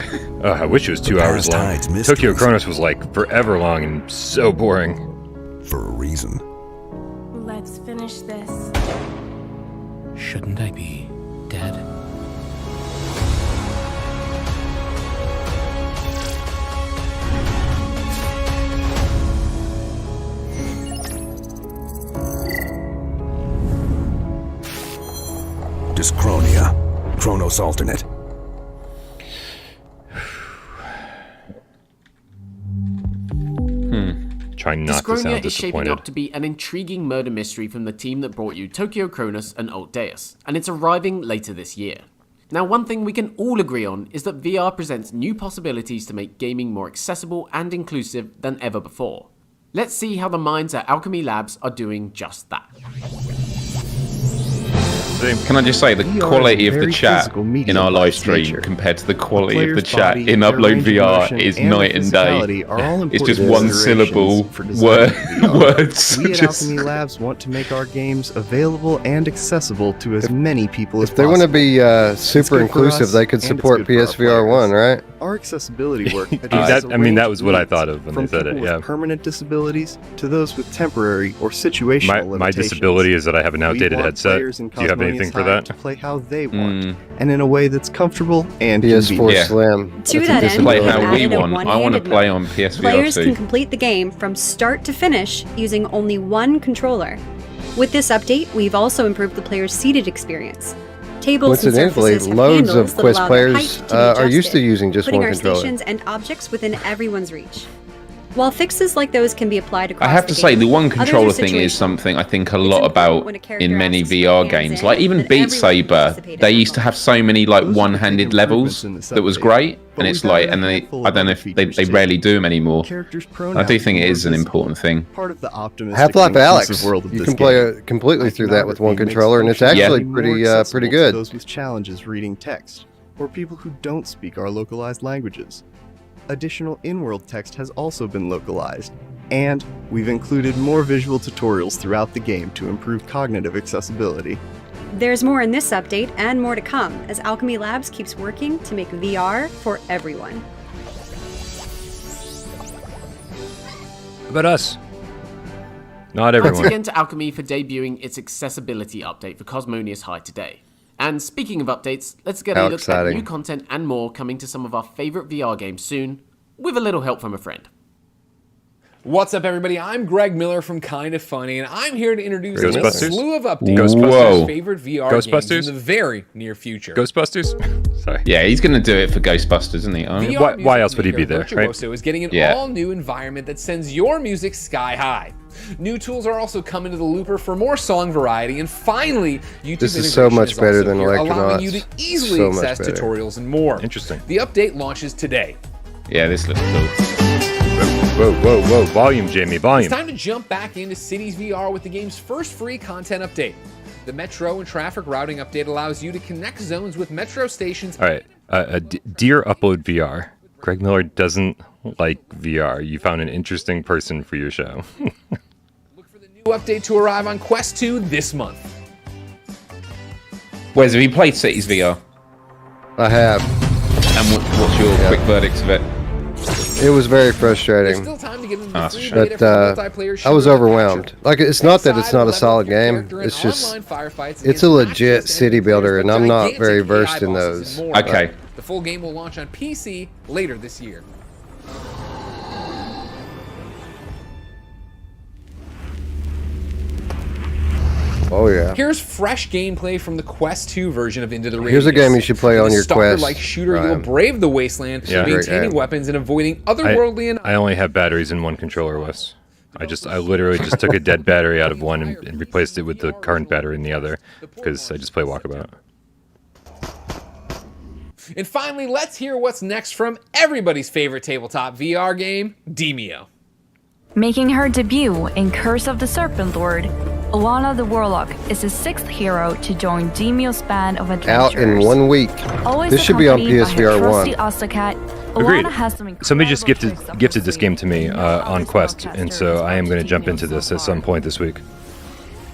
I wish it was 2 hours past long. hides mysteries. Tokyo Chronos was like forever long and so boring. For a reason. Let's finish this. Shouldn't I be dead? Dyschronia, Chronos Alternate. Trying not to sound Dyschronia is shaping disappointed. up to be an intriguing murder mystery from the team that brought you Tokyo Chronos and Alt Deus, and it's arriving later this year. Now, one thing we can all agree on is that VR presents new possibilities to make gaming more accessible and inclusive than ever before. Let's see how the minds at Alchemy Labs are doing just that. Can I just say, the quality of the chat in our live stream compared to the quality of the chat in Upload VR is night and day. It's just one syllable words. We at Alchemy Labs want to make our games available and accessible to as many people as If they possible. want to be super inclusive, they could support PSVR 1, right? Our accessibility work that was what I thought of when they said it, yeah. From permanent disabilities to those with temporary or situational limitations. My disability is that I have an outdated headset. Do you have anything for that? To play how they want, and in a way that's comfortable and PS4 convenient. Slim. To that end, Play we've how we added a want. I want to one-handed play mode. on PSVR Players 2. can complete the game from start to finish using only one controller. With this update, we've also improved the player's seated experience. Tables and Coincidentally, surfaces have loads handles of that Quest allow their players height to be are used to adjusted, using just putting one our controller. stations and objects within everyone's reach. While fixes like those can be applied across I have to say, the one controller others are thing is situational. something I think a It's lot important about when a character in many asks for VR hands games. in, Like even that Beat everyone Saber, participated they in used to the have so many like Those are one-handed big levels improvements in that this was update, great, but and it's we've like, added and a they, handful I of don't know other if they features too. rarely do them anymore. Characters' I pronouns do think it can is an work as important thing. Part of the optimistic Half-Life and Alex, inclusive world of you this can game. play completely through that with one Iconography makes controller, and it's functionality actually more pretty accessible pretty to good. those with challenges reading text, or people who don't speak our localized languages. Additional in-world text has also been localized, and we've included more visual tutorials throughout the game to improve cognitive accessibility. There's more in this update and more to come as Alchemy Labs keeps working to make VR for everyone. How about us? Not Thanks everyone. again to Alchemy for debuting its accessibility update for Cosmonious High today. And speaking of updates, let's get a How look at exciting. new content and more coming to some of our favorite VR games soon, with a little help from a friend. What's up, everybody? I'm Greg Miller from Kinda Funny, and I'm here to introduce a Ghostbusters? slew of updates Ghostbusters? to my favorite VR games Ghostbusters? in the very near future. Ghostbusters? Sorry. Yeah, he's gonna do it for Ghostbusters, isn't he? VR Why music else would he be maker there, right? Virtuoso is getting an Yeah. all-new environment that sends your music sky high. New tools are also coming to the Looper for more song variety, and finally, YouTube This is so integration much is better also than here, allowing Electronauts. you to easily So much access better. tutorials and more. Interesting. The update launches today. Yeah, this looks cool. Whoa. Volume, Jamie, volume. It's time to jump back into Cities VR with the game's first free content update. The Metro and traffic routing update allows you to connect zones with Metro stations. All right. Dear Upload VR, Greg Miller doesn't like VR. You found an interesting person for your show. Look for the new update to arrive on Quest 2 this month. Wes, have you played Cities VR? I have. And what's your quick verdict of it? It was very There's frustrating, still time to get into the that's a free shame. beta for the multiplayer I shooter was and overwhelmed. capture. Like, it's not that it's Inside, not a level solid up your game. character in It's just, online firefights it's against a not legit just city enemy builder, players, and but I'm not gigantic very AI versed in bosses those. and more. Okay. The full game will launch on PC later this year. Oh yeah. Here's fresh gameplay from the Quest 2 version of Into the Radius. Here's a game you should play In on a your stalker-like Quest, shooter, you'll Ryan. brave the wasteland, Yeah. Great maintaining game. weapons and avoiding otherworldly I only have batteries in one controller, Wes. I literally just took a dead battery out of one and replaced it with the current battery in the other because I just play Walkabout. And finally, let's hear what's next from everybody's favorite tabletop VR game, Demio. Making her debut in Curse of the Serpent Lord, Alana the Warlock is the 6th hero to join Demio's band of adventurers. Out in 1 week. Always This should be on accompanied by her PSVR 1. trusty Ostocat, Agreed. Alana has some Somebody just incredible tricks up her gifted this sleeve game to me that on others Quest, broadcasters and so I am going to jump into Demio's this at some point this week.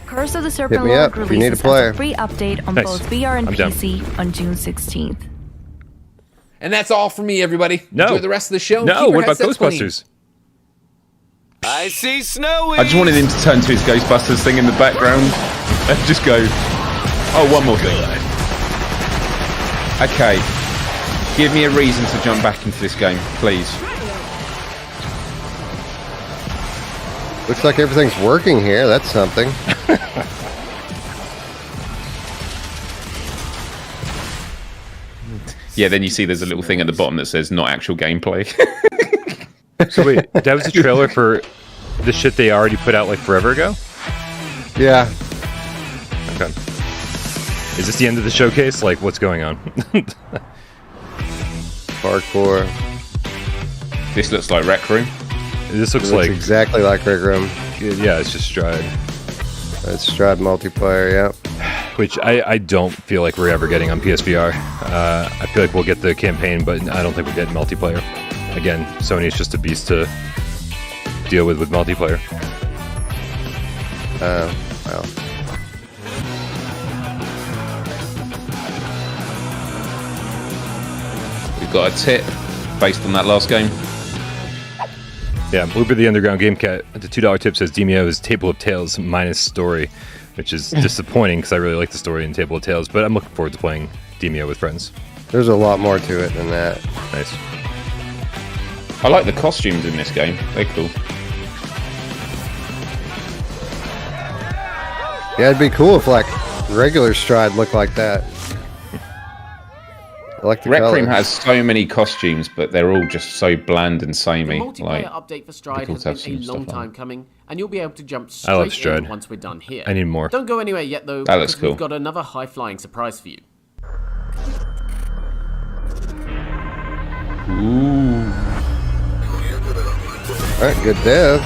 Curse of the Serpent me Lord up if you need a releases as player. a free update on Nice. both VR and I'm down. PC on June 16th. And that's all from me, everybody. No. Enjoy the rest of the show. and No, keep your what about headsets clean. Ghostbusters? I see snowy. I just wanted him to turn to his Ghostbusters thing in the background and just go, oh, one more thing. Okay. Give me a reason to jump back into this game, please. Looks like everything's working here. That's something. Yeah, then you see there's a little thing at the bottom that says not actual gameplay. So wait, that was a trailer for the shit they already put out like forever ago? Yeah. Okay. Is this the end of the showcase? Like, what's going on? Hardcore. This looks like Rec Room. This looks like exactly like Rec Room. Yeah, it's just Stride. It's Stride multiplayer, yeah. Which I don't feel like we're ever getting on PSVR. I feel like we'll get the campaign, but I don't think we're getting multiplayer. Again, Sony's just a beast to deal with multiplayer. Well. We've got a tip based on that last game. Yeah, Uber the Underground Game Cat, the $2 tip says Demio is Table of Tales minus story, which is disappointing because I really like the story in Table of Tales, but I'm looking forward to playing Demio with friends. There's a lot more to it than that. Nice. I like the costumes in this game. They're cool. Yeah, it'd be cool if like regular Stride looked like that. I like the Rec colors. Room has so many costumes, but they're all just so bland and samey. The multiplayer update for Stride has been a long time coming, and you'll be able to jump straight in once we're done here. I need more. Don't go anywhere yet, though, That looks because cool. we've got another high-flying surprise for you. Ooh. Alright, good dev.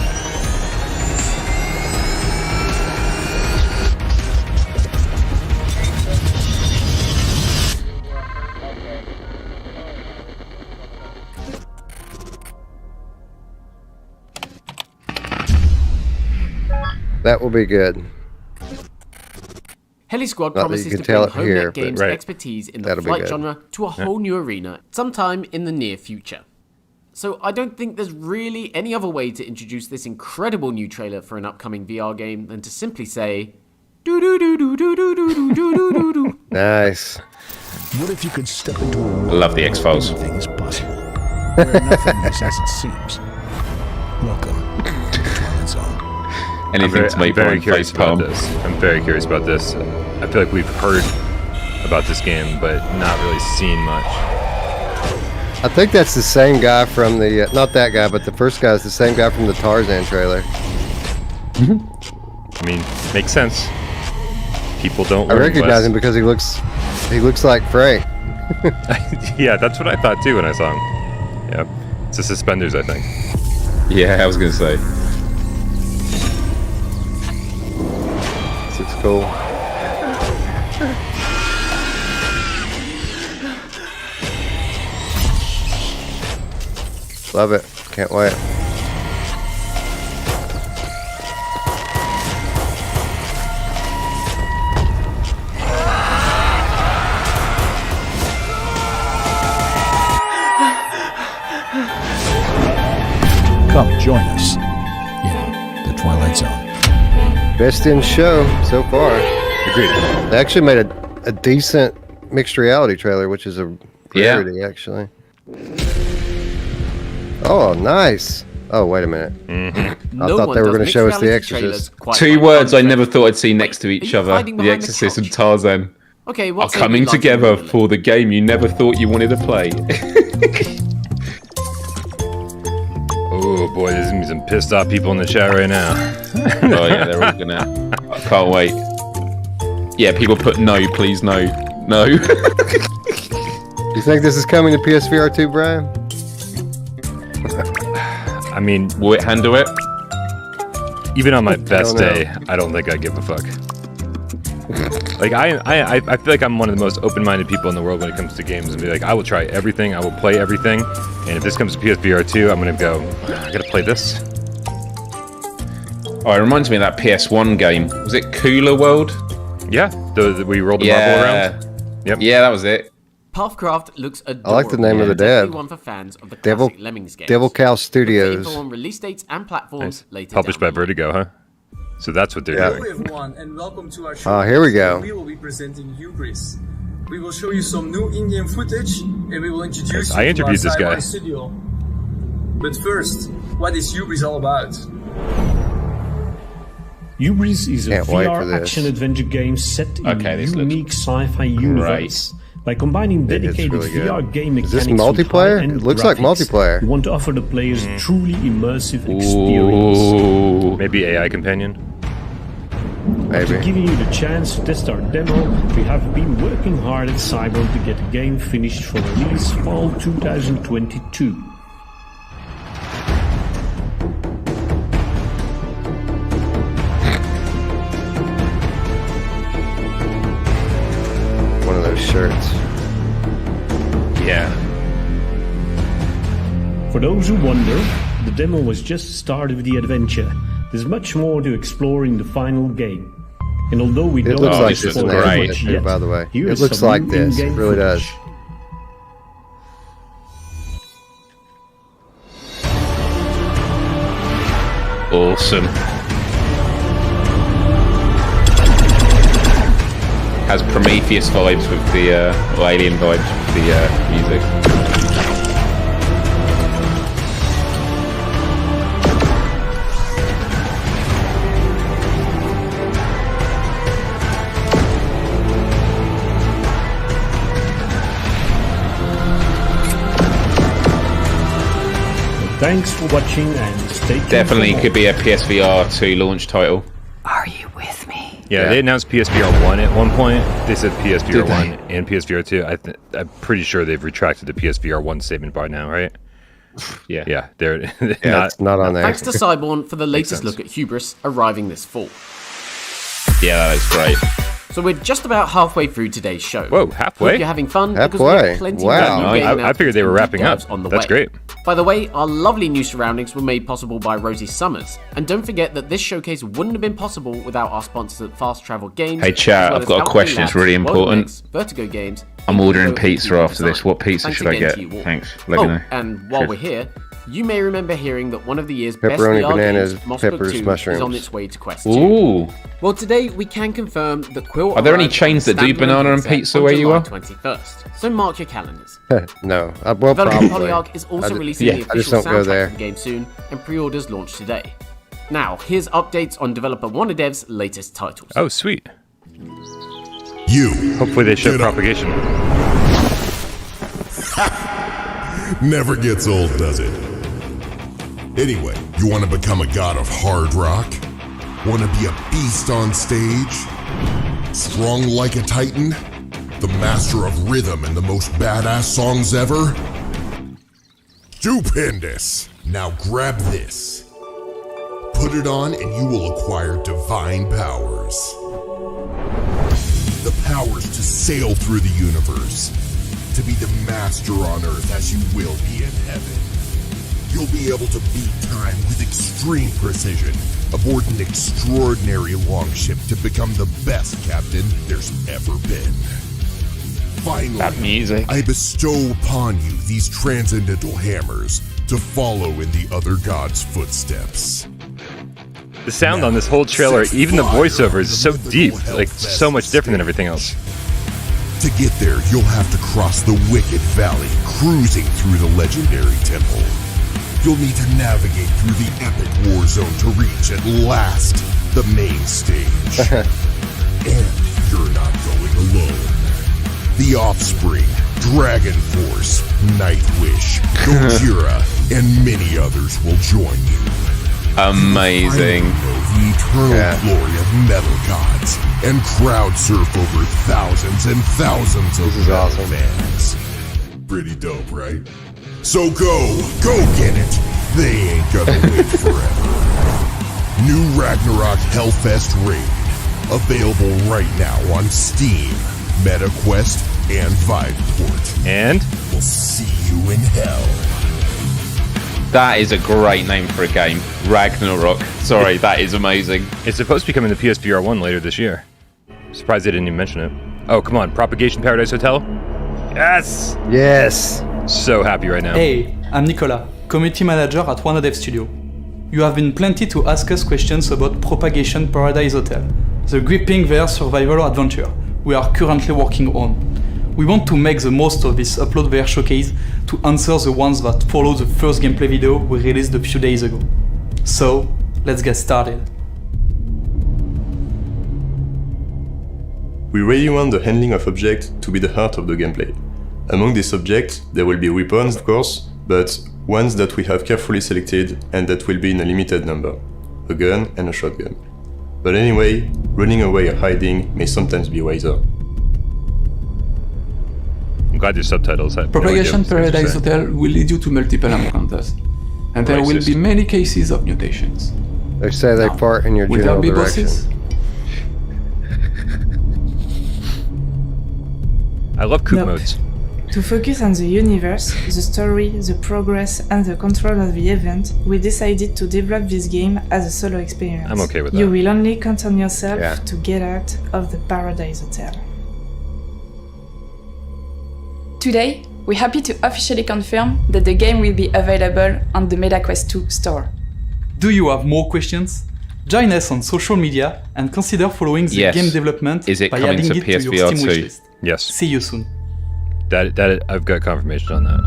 That will be good. Heli Squad Not that you promises can to tell bring it home here, net games but expertise in the that'll be flight good. genre to a whole new arena sometime in the near future. So I don't think there's really any other way to introduce this incredible new trailer for an upcoming VR game than to simply say, do do do do do do do do do do do. Nice. What if you could step into a world I love the X-Files. where anything is possible, where nothing is as it seems? Welcome to the Twilight Zone. Anything to make very Brian curious face about palm. this. I'm very curious about this. I feel like we've heard about this game, but not really seen much. I think that's the same guy from the, not that guy, but the first guy is the same guy from the Tarzan trailer. I mean, makes sense. People don't I learn recognize less. him because he looks like Frank. Yeah, that's what I thought too when I saw him. Yeah, it's the suspenders, I think. Yeah, I was gonna say. This looks cool. Love it. Can't wait. Come join us in the Twilight Zone. Best in show so far. Agreed. They actually made a decent mixed reality trailer, which is a rarity, actually. Oh, nice. Oh, wait a minute. I thought they were going to show us The Exorcist. Two words I never thought I'd see next to each other: The Exorcist and Tarzan Okay, are what's coming together for the game you never thought you wanted to play. Oh boy, there's gonna be some pissed off people in the chat right now. Oh yeah, they're all gonna. I can't wait. Yeah, people put no, please no, no. You think this is coming to PSVR 2, Brian? I mean, will it handle it? Even on my best day, I don't think I give a fuck. Like I feel like I'm one of the most open-minded people in the world when it comes to games, and be like, I will try everything, I will play everything, and if this comes to PSVR 2, I'm gonna go, I gotta play this. Oh, it reminds me of that PS1 game. Was it Cooler World? Yeah, we rolled the marble around. Yep. Yeah, that was it. Pathcraft looks adorable. I like the name of the dev. One for fans of the Devil, classic Lemmings games. Devil Cow Studios. On release dates and platforms later. Published by Vertigo, huh? So that's what they're doing. Hello everyone, and welcome to our show. Here we go. We will be presenting Hubris. We will show you some new in-game footage, and we will introduce you I interviewed to our this guy. sci-fi studio. But first, what is Hubris all about? Hubris is a Can't wait for VR this. action-adventure game set in a Okay, this unique sci-fi universe By combining dedicated really VR game mechanics Is this multiplayer? with high-end It looks like graphics, multiplayer. we want to offer the players a truly immersive experience. Ooh. Maybe AI companion? After giving you the chance to test our demo, we have been working hard at Cyborg to get the game finished for release fall 2022. One of those shirts. Yeah. For those who wonder, the demo was just the start of the adventure. There's much more to explore in the final game. And although we don't looks like spoil this in too there, much yet, by the way. here It is looks some like new this. It in-game really does. footage. Awesome. Has Prometheus vibes with the, or Alien vibes with the music. Thanks for watching and stay tuned. Definitely could be a PSVR 2 launch title. Are you with me? Yeah, they announced PSVR 1 at one point. They said PSVR 1 and PSVR 2. I'm pretty sure they've retracted the PSVR 1 statement by now, right? Yeah. Yeah, they're it's not on there. Thanks to Cyborn for the latest look at Hubris arriving this fall. Yeah, that looks great. So we're just about halfway through today's show. Whoa, halfway? Hope you're having fun. Halfway. Because we have plenty Wow. of new game I figured they were wrapping up. on the That's way. great. By the way, our lovely new surroundings were made possible by Rosie Summers. And don't forget that this showcase wouldn't have been possible without our sponsors at Fast Travel Games. Hey, chat, as well I've as got a Outplay question. It's Labs, really World important. Mix, Vertigo Games. I'm ordering Indigo, and pizza Human after this. Design. What pizza Thanks should I again get? to you all. Thanks. Let me know. And while Cheers. we're here, you may remember hearing that one of the year's best Pepperoni, VR bananas, games, Moss peppers, Book 2, mushrooms. is on its way to Quest 2. Ooh. Well, today we can confirm that Quill Are there any arrives chains on that do standalone banana and headset pizza on where you July are? 21st, so mark your calendars. No. Well, Developer probably. Polyarch is also releasing yeah, the I just official don't go soundtrack there. for the game soon, and pre-orders launch today. Now, here's updates on developer WannaDev's latest titles. Oh, sweet. You. Hopefully they show Propagation. Never gets old, does it? Anyway, you want to become a god of hard rock? Want to be a beast on stage? Strong like a titan? The master of rhythm and the most badass songs ever? Stupendous! Now grab this. Put it on and you will acquire divine powers. The powers to sail through the universe. To be the master on Earth as you will be in heaven. You'll be able to beat time with extreme precision aboard an extraordinary longship to become the best captain there's ever been. Finally, That music. I bestow upon you these transcendental hammers to follow in the other god's footsteps. The sound on this whole trailer, even the voiceover, is so deep, like so much different than everything else. To get there, you'll have to cross the Wicked Valley, cruising through the legendary temple. You'll need to navigate through the epic war zone to reach, at last, the main stage. And you're not going alone. The Offspring, Dragon Force, Nightwish, Gojira, and many others will join you. Amazing. The eternal glory of metal gods and crowd surf over thousands and thousands of metal fans. Pretty dope, right? So go get it. They ain't gonna wait forever. New Ragnarok Hellfest Raid, available right now on Steam, MetaQuest, and Viveport. And we'll see you in hell. That is a great name for a game. Ragnarok. Sorry, that is amazing. It's supposed to be coming to PSVR 1 later this year. Surprised they didn't even mention it. Oh, come on. Propagation Paradise Hotel? Yes! Yes! So happy right now. Hey, I'm Nicolas, community manager at WannaDev Studio. You have been plenty to ask us questions about Propagation Paradise Hotel, the gripping VR survival adventure we are currently working on. We want to make the most of this Upload VR showcase to answer the ones that follow the first gameplay video we released a few days ago. So, let's get started. We really want the handling of objects to be the heart of the gameplay. Among these objects, there will be weapons, of course, but ones that we have carefully selected and that will be in a limited number. A gun and a shotgun. But anyway, running away or hiding may sometimes be wiser. I'm glad your subtitles have Propagation Paradise Hotel will lead you to multiple encounters, and there will be many cases of mutations. They say they fart in your general direction. Bosses? I love coop modes. To focus on the universe, the story, the progress, and the control of the event, we decided to develop this game as a solo experience. I'm okay with that. You will only count on yourself to get out of the Paradise Hotel. Today, we're happy to officially confirm that the game will be available on the MetaQuest 2 store. Do you have more questions? Join us on social media and consider following the game development by adding it to your Steam wishlist. Yes. See you soon. That I've got confirmation on that.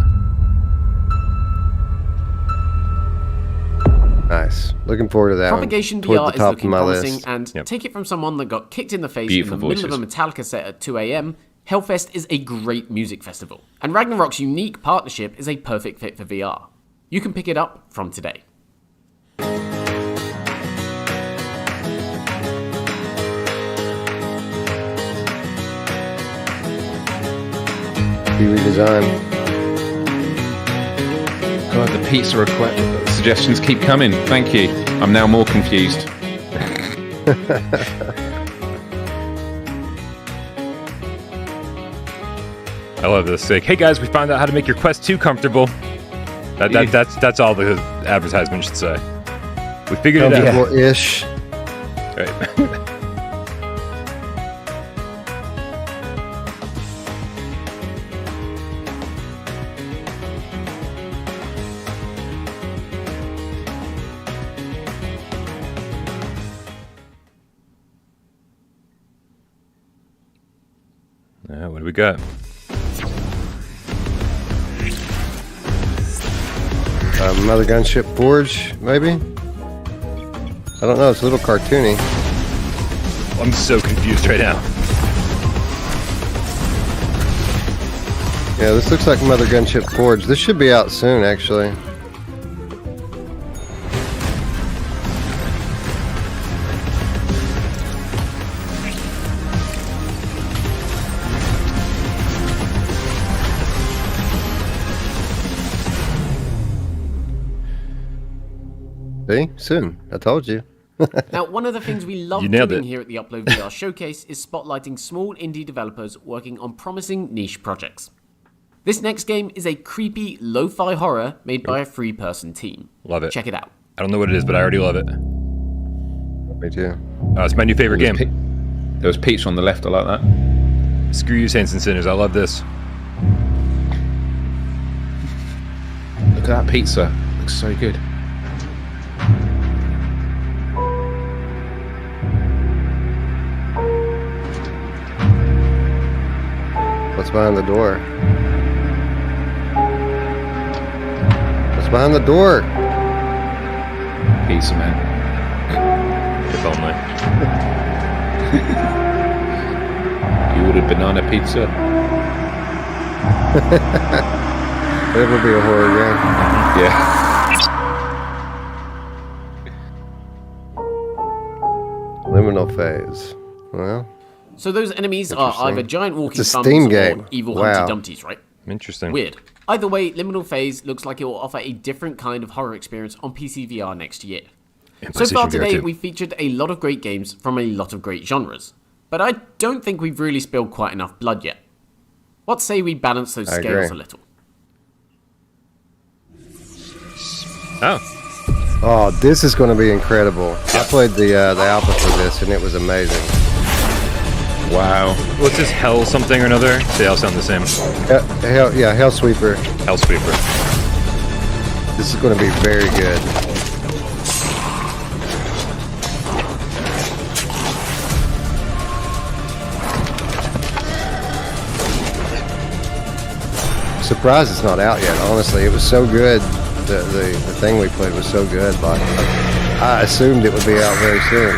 Nice. Looking forward to that Propagation one. VR is top looking of my promising, list. and take it from someone that got kicked in the face Beautiful in the middle of a Metallica set at 2 a.m. Hellfest is a great music festival, and Ragnarok's unique partnership is a perfect fit for VR. You can pick it up from today. TV design. God, the pizza request suggestions keep coming. Thank you. I'm now more confused. I love this. Like, hey guys, we found out how to make your Quest 2 comfortable. That's all the advertisement should say. We figured it out. Ish. Right. What do we got? Mother Gunship Forge, maybe? I don't know, it's a little cartoony. I'm so confused right now. Yeah, this looks like Mother Gunship Forge. This should be out soon, actually. See? Soon. I told you. Now, one of the things we love doing here at the Upload VR Showcase is spotlighting small indie developers working on promising niche projects. This next game is a creepy, lo-fi horror made by a three-person team. Love it. Check it out. I don't know what it is, but I already love it. Me too. It's my new favorite game. There was pizza on the left. I like that. Screw you, Saints and Sinners. I love this. Look at that pizza. Looks so good. What's behind the door? What's behind the door? Pizza, man. If only. You ordered banana pizza? It would be a horror game. Yeah. Liminal phase. Well. So those enemies are either giant walking it's a thumbs Steam game. or evil Wow. Humpty Dumptys, right? Interesting. Weird. Either way, Liminal Phase looks like it will offer a different kind of horror experience on PSVR next year. So far today, we've featured a lot of great games from a lot of great genres, but I don't think we've really spilled quite enough blood yet. What say we balance those scales a little? Oh, this is going to be incredible. I played the alpha for this, and it was amazing. Wow. What's this, Hell something or another? They all sound the same. Hellsweeper. Hellsweeper. This is going to be very good. Surprised it's not out yet, honestly. It was so good. The thing we played was so good. Like, I assumed it would be out very soon.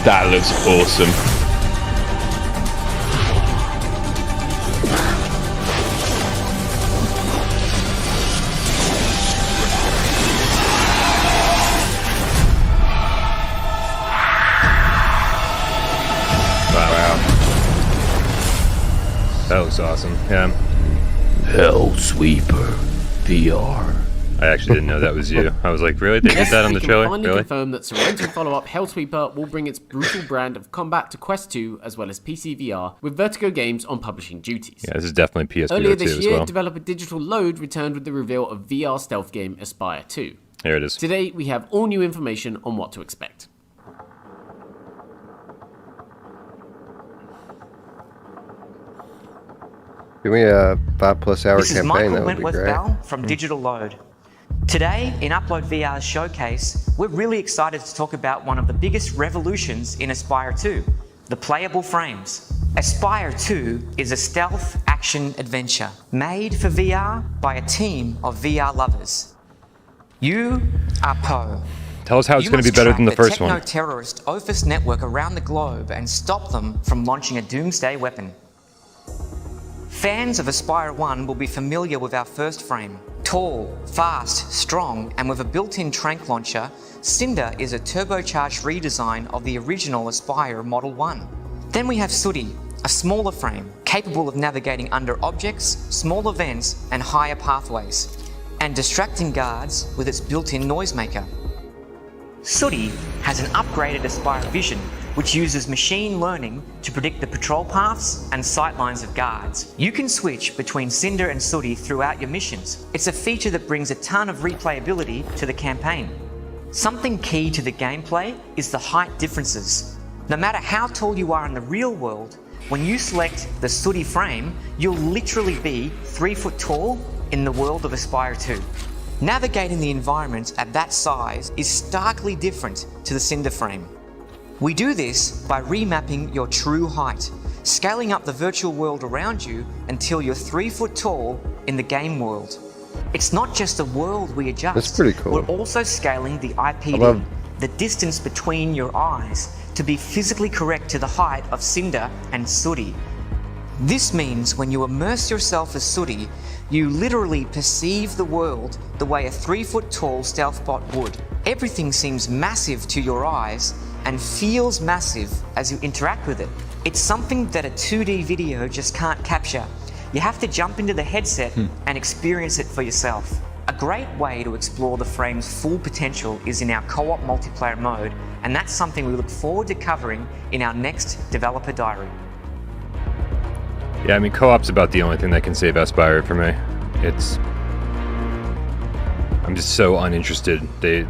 That looks awesome. Wow. That looks awesome. Yeah. Hellsweeper VR. I actually didn't know that was you. I was like, really? They did that on the trailer? Finally Really? confirm that Sorrento's follow-up Hellsweeper will bring its brutal brand of combat to Quest 2 as well as PC VR, with Vertigo Games on publishing duties. Yeah, this is definitely PSVR 2 Earlier this year, as well. developer Digital Load returned with the reveal of VR stealth game Aspire 2. Here it is. Today, we have all new information on what to expect. Give me a 5+ hour This is campaign. Michael That would be Wentworth great. Bell from Digital Load. Today, in Unplugged VR's showcase, we're really excited to talk about one of the biggest revolutions in Aspire 2, the playable frames. Aspire 2 is a stealth action adventure made for VR by a team of VR lovers. You are Poe. Tell us how it's going to be better than the first one. You must track the techno-terrorist Ophis network around the globe and stop them from launching a doomsday weapon. Fans of Aspire 1 will be familiar with our first frame. Tall, fast, strong, and with a built-in tranq launcher, Cinder is a turbocharged redesign of the original Aspire Model 1. Then we have Sooty, a smaller frame, capable of navigating under objects, small events, and higher pathways, and distracting guards with its built-in noisemaker. Sooty has an upgraded Aspire Vision, which uses machine learning to predict the patrol paths and sightlines of guards. You can switch between Cinder and Sooty throughout your missions. It's a feature that brings a ton of replayability to the campaign. Something key to the gameplay is the height differences. No matter how tall you are in the real world, when you select the Sooty frame, you'll literally be 3 foot tall in the world of Aspire 2. Navigating the environment at that size is starkly different to the Cinder frame. We do this by remapping your true height, scaling up the virtual world around you until you're 3 foot tall in the game world. It's not just the world we adjust. That's pretty cool. We're also scaling the IPD, the distance between your eyes, to be physically correct to the height of Cinder and Sooty. This means when you immerse yourself as Sooty, you literally perceive the world the way a 3 foot tall stealth bot would. Everything seems massive to your eyes and feels massive as you interact with it. It's something that a 2D video just can't capture. You have to jump into the headset and experience it for yourself. A great way to explore the frame's full potential is in our co-op multiplayer mode, and that's something we look forward to covering in our next developer diary. Yeah, I mean, co-op's about the only thing that can save Aspire for me. I'm just so uninterested. They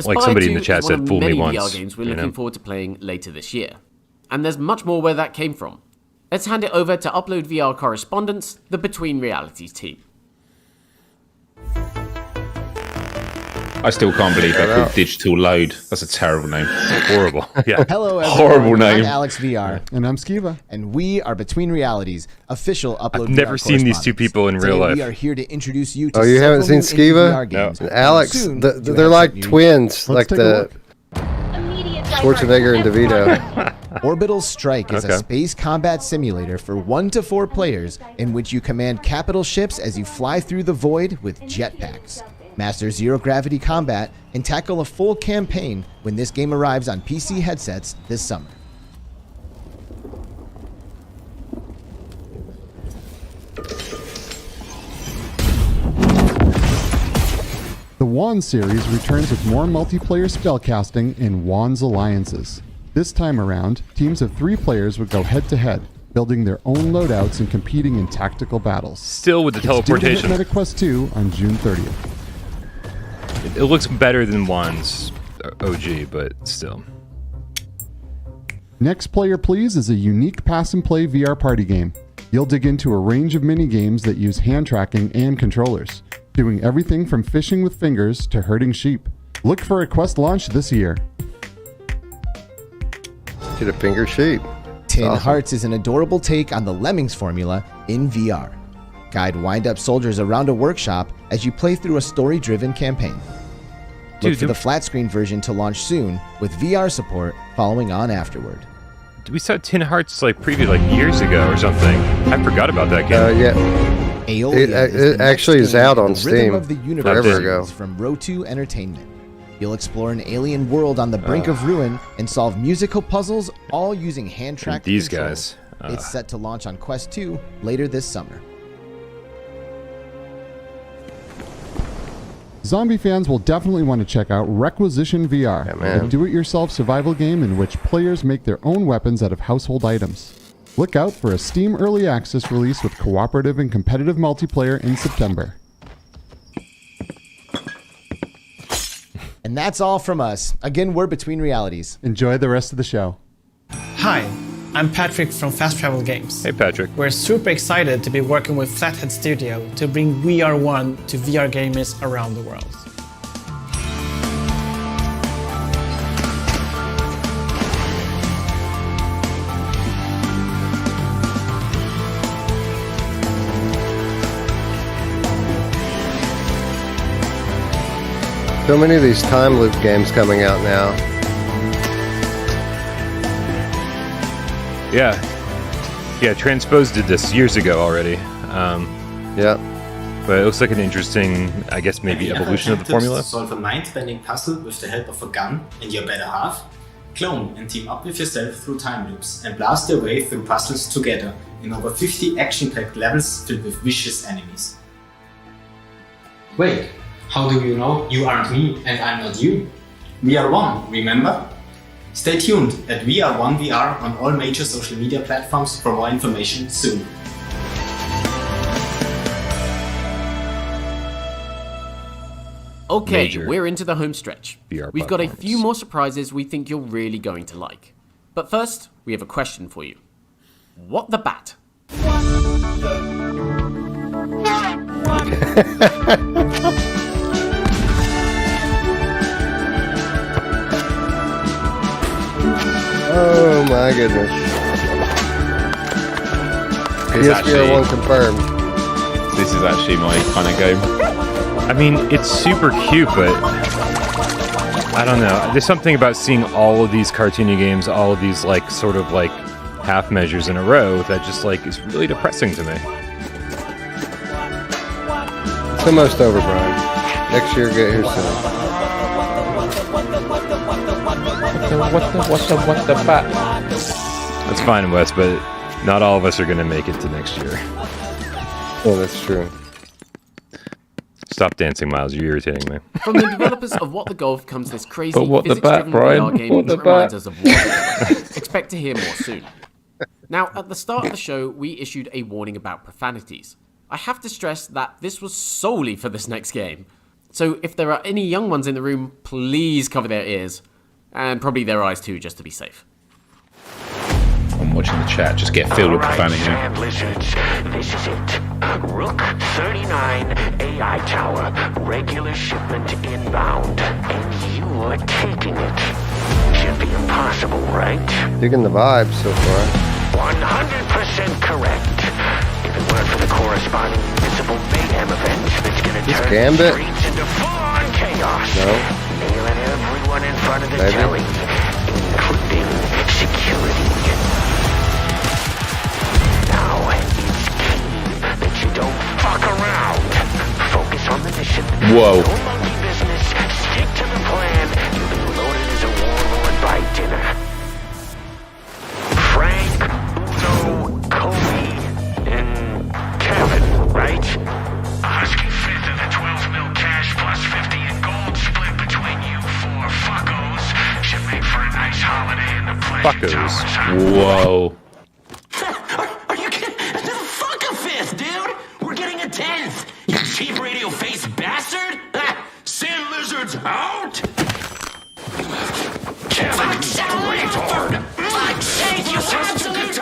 like somebody in the chat said, fool me once. VR games we're looking forward to playing later this year. And there's much more where that came from. Let's hand it over to Upload VR correspondents, the Between Realities team. I still can't believe they're called Digital Load. That's a terrible name. Horrible. Yeah. Hello, everyone. Horrible name. I'm Alex VR. And I'm Skiva. And we are Between Realities, official Upload I've never seen these two people in real life. We are here to introduce you to you haven't seen Skiva? No. Alex, they're like twins, like the Schwarzenegger and DeVito. Orbital Strike is a space combat simulator for 1 to 4 players in which you command capital ships as you fly through the void with jetpacks. Master zero-gravity combat and tackle a full campaign when this game arrives on PC headsets this summer. The Wand series returns with more multiplayer spellcasting in Wand's Alliances. This time around, teams of 3 players would go head-to-head, building their own loadouts and competing in tactical battles. Still with the teleportation. It's due to hit MetaQuest 2 on June 30th. It looks better than Wand's OG, but still. Next Player Please is a unique pass-and-play VR party game. You'll dig into a range of mini-games that use hand tracking and controllers, doing everything from fishing with fingers to herding sheep. Look for a Quest launch this year. Get a finger sheep. Tin Hearts is an adorable take on the Lemmings formula in VR. Guide wind-up soldiers around a workshop as you play through a story-driven campaign. Look for the flat screen version to launch soon, with VR support following on afterward. We saw Tin Hearts preview years ago or something. I forgot about that game. Yeah. Aeolia It actually is out on Steam of the forever ago. From Rotu Entertainment. You'll explore an alien world on the brink of ruin and solve musical puzzles, all using hand-tracked These controls. guys. It's set to launch on Quest 2 later this summer. Zombie fans will definitely want to check out Requisition VR, a do-it-yourself survival game in which players make their own weapons out of household items. Look out for a Steam Early Access release with cooperative and competitive multiplayer in September. And that's all from us. Again, we're Between Realities. Enjoy the rest of the show. Hi, I'm Patrick from Fast Travel Games. Hey, Patrick. We're super excited to be working with Flathead Studio to bring VR1 to VR gamers around the world. So many of these time loop games coming out now. Yeah, Transpose did this years ago already. Yeah. But it looks like an interesting, I guess, maybe evolution of the formula. Solve a mind-bending puzzle with the help of a gun and your better half. Clone and team up with yourself through time loops and blast your way through puzzles together in over 50 action-packed levels filled with vicious enemies. Wait, how do you know you aren't me and I'm not you? We are one, remember? Stay tuned at VR1 VR on all major social media platforms for more information soon. Okay, Major we're into the home stretch. VR We've got a platforms. few more surprises we think you're really going to like. But first, we have a question for you. What the bat? Oh my goodness. PSVR 1 confirmed. This is actually my kind of game. I mean, it's super cute, but I don't know. There's something about seeing all of these cartoony games, all of these sort of half measures in a row that just is really depressing to me. It's almost over, Brian. Next year, get here soon. What the bat? That's fine, Wes, but not all of us are going to make it to next year. Oh, that's true. Stop dancing, Miles. You're irritating me. From the developers of What the Golf comes this crazy But what the bat, physics-driven Brian? VR game What the that reminds bat? us of Watchalong. Expect to hear more soon. Now, at the start of the show, we issued a warning about profanities. I have to stress that this was solely for this next game. So if there are any young ones in the room, please cover their ears. And probably their eyes too, just to be safe. I'm watching the chat just get filled with profanity. Sand lizards, this is it. Rook 39 AI tower, regular shipment inbound, and you are taking it. Should be impossible, right? Digging the vibe so far. 100% correct. If it weren't for the corresponding municipal mayhem event that's gonna turn Gambit? the streets into full-on chaos. No. Nailing everyone in front of the Maybe. telly, including security. Now it's key that you don't fuck around. Focus on the mission. Whoa. No monkey business. Stick to the plan. You'll be loaded as a warlord by dinner. Frank, Uno, Kobe, and Kevin, right? A husky fifth of the 12 mil cash plus 50 in gold split between you four fuckos should make for a nice holiday in the Pleasure Towers. Whoa. Are you kidding? Fuck a fifth, dude! We're getting a 10th! You cheap radio face bastard! Sand lizards out! Kevin, retard! Fuck's sake, you absolute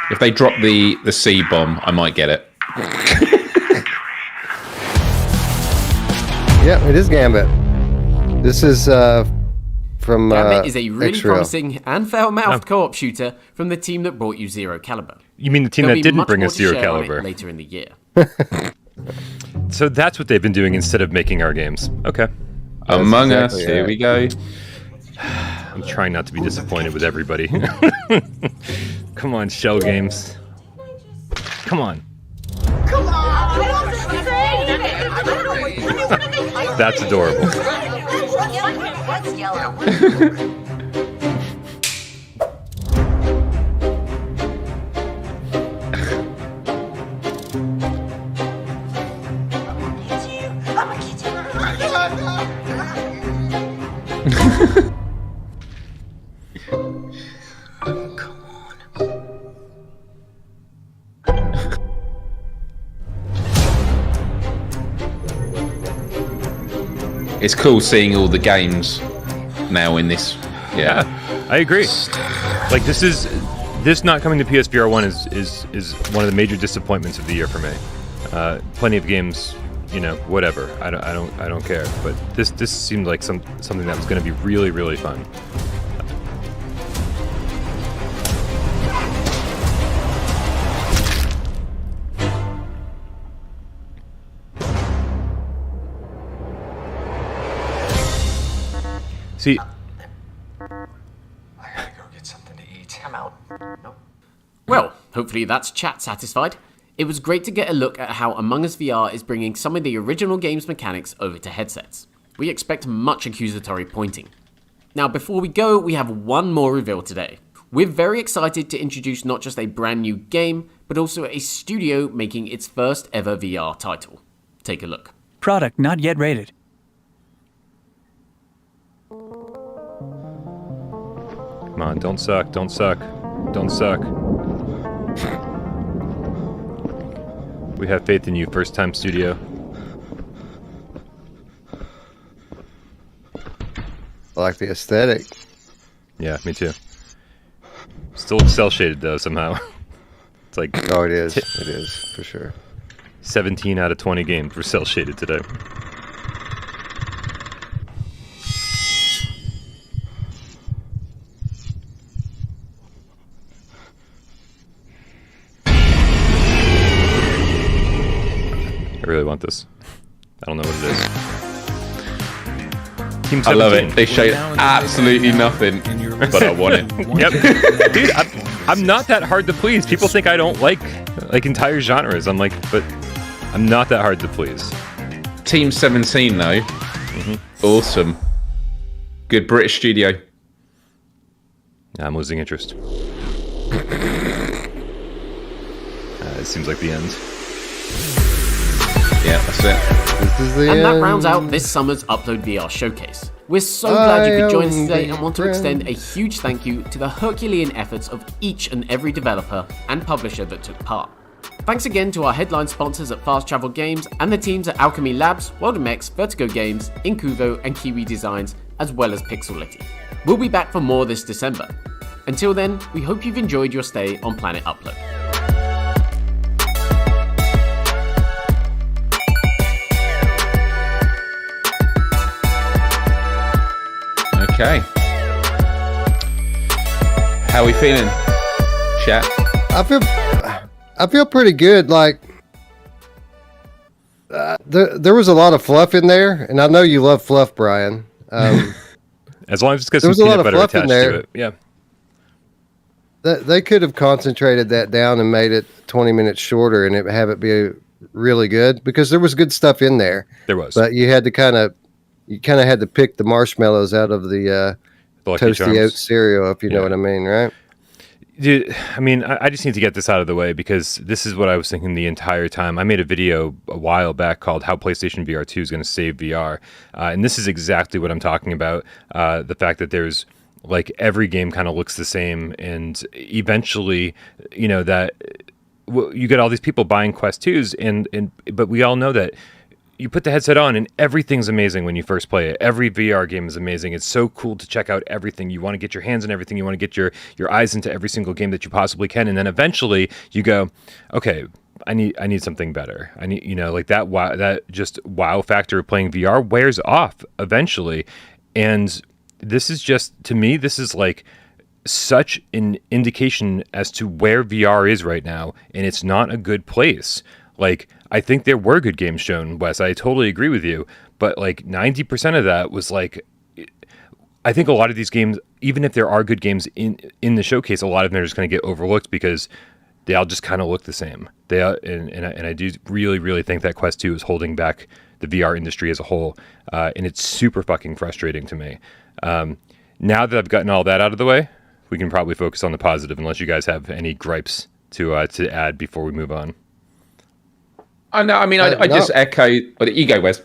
If they drop the C bomb, I might get it. Yeah, it is Gambit. This is from Gambit is a really X-Rail. promising and foul-mouthed co-op shooter from the team that brought you Zero Caliber. You mean the team There'll that be didn't much bring more us to Zero share on it Caliber? later in the year. So that's what they've been doing instead of making our games. Okay. Among Us, here we go. I'm trying not to be disappointed with everybody. Come on, Shell Games. Come on. That's adorable. It's cool seeing all the games now in this. Yeah, I agree. Like this not coming to PSVR 1 is one of the major disappointments of the year for me. Plenty of games, whatever. I don't care. But this seemed like something that was going to be really, really fun. See, I gotta go get something to eat. I'm out. Nope. Well, hopefully that's chat satisfied. It was great to get a look at how Among Us VR is bringing some of the original game's mechanics over to headsets. We expect much accusatory pointing. Now, before we go, we have one more reveal today. We're very excited to introduce not just a brand new game, but also a studio making its first ever VR title. Take a look. Product not yet rated. Come on, don't suck, don't suck, don't suck. We have faith in you, first time studio. I like the aesthetic. Yeah, me too. Still looks cell shaded though somehow. It's like it is. It is for sure. 17 out of 20 games were cell shaded today. I really want this. I don't know what it is. Team 17. I love it. They showed absolutely nothing, but I want it. Yep. Dude, I'm not that hard to please. People think I don't like entire genres. I'm like, but I'm not that hard to please. Team 17 though. Awesome. Good British studio. I'm losing interest. It seems like the end. Yeah, that's it. This is the And end. that rounds out this summer's Upload VR showcase. We're so glad you could join us today and want to extend a huge thank you to the Herculean efforts of each and every developer and publisher that took part. Thanks again to our headline sponsors at Fast Travel Games and the teams at Alchemy Labs, WorldMX, Vertigo Games, Incuvo and Kiwi Designs, as well as Pixelity. We'll be back for more this December. Until then, we hope you've enjoyed your stay on Planet Upload. Okay. How are we feeling, chat? I feel pretty good. Like there was a lot of fluff in there, and I know you love fluff, Brian. As long as it's got some peanut butter attached to it. Yeah. They could have concentrated that down and made it 20 minutes shorter and have it be really good, because there was good stuff in there. There was. But you had to kind of had to pick the marshmallows out of the Toasty Oats cereal, if you know what I mean, right? Dude, I mean, I just need to get this out of the way, because this is what I was thinking the entire time. I made a video a while back called How PlayStation VR 2 is going to Save VR. And this is exactly what I'm talking about. The fact that there's, like, every game kind of looks the same. And eventually, that you get all these people buying Quest 2s. But we all know that you put the headset on and everything's amazing when you first play it. Every VR game is amazing. It's so cool to check out everything. You want to get your hands on everything. You want to get your eyes into every single game that you possibly can. And then eventually you go, okay, I need something better. I need, like that wow factor of playing VR wears off eventually. And this is just, to me, this is like such an indication as to where VR is right now, and it's not a good place. Like, I think there were good games shown, Wes. I totally agree with you, but like 90% of that was like, I think a lot of these games, even if there are good games in the showcase, a lot of them are just going to get overlooked because they all just kind of look the same. And I do really, really think that Quest 2 is holding back the VR industry as a whole, and it's super fucking frustrating to me. Now that I've gotten all that out of the way, we can probably focus on the positive, unless you guys have any gripes to add before we move on. I know. I mean, I just echo. But you go, Wes.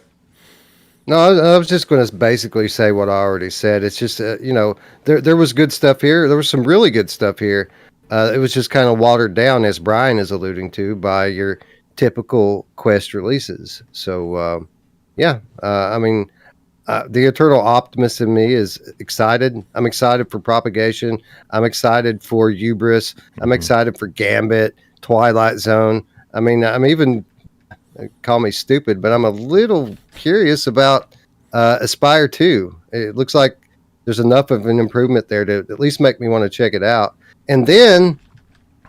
No, I was just going to basically say what I already said. It's just, there was good stuff here. There was some really good stuff here. It was just kind of watered down, as Brian is alluding to, by your typical Quest releases. So, I mean, the eternal optimist in me is excited. I'm excited for Propagation. I'm excited for Hubris. I'm excited for Gambit, Twilight Zone. I mean, I'm even, call me stupid, but I'm a little curious about Aspire 2. It looks like there's enough of an improvement there to at least make me want to check it out. And then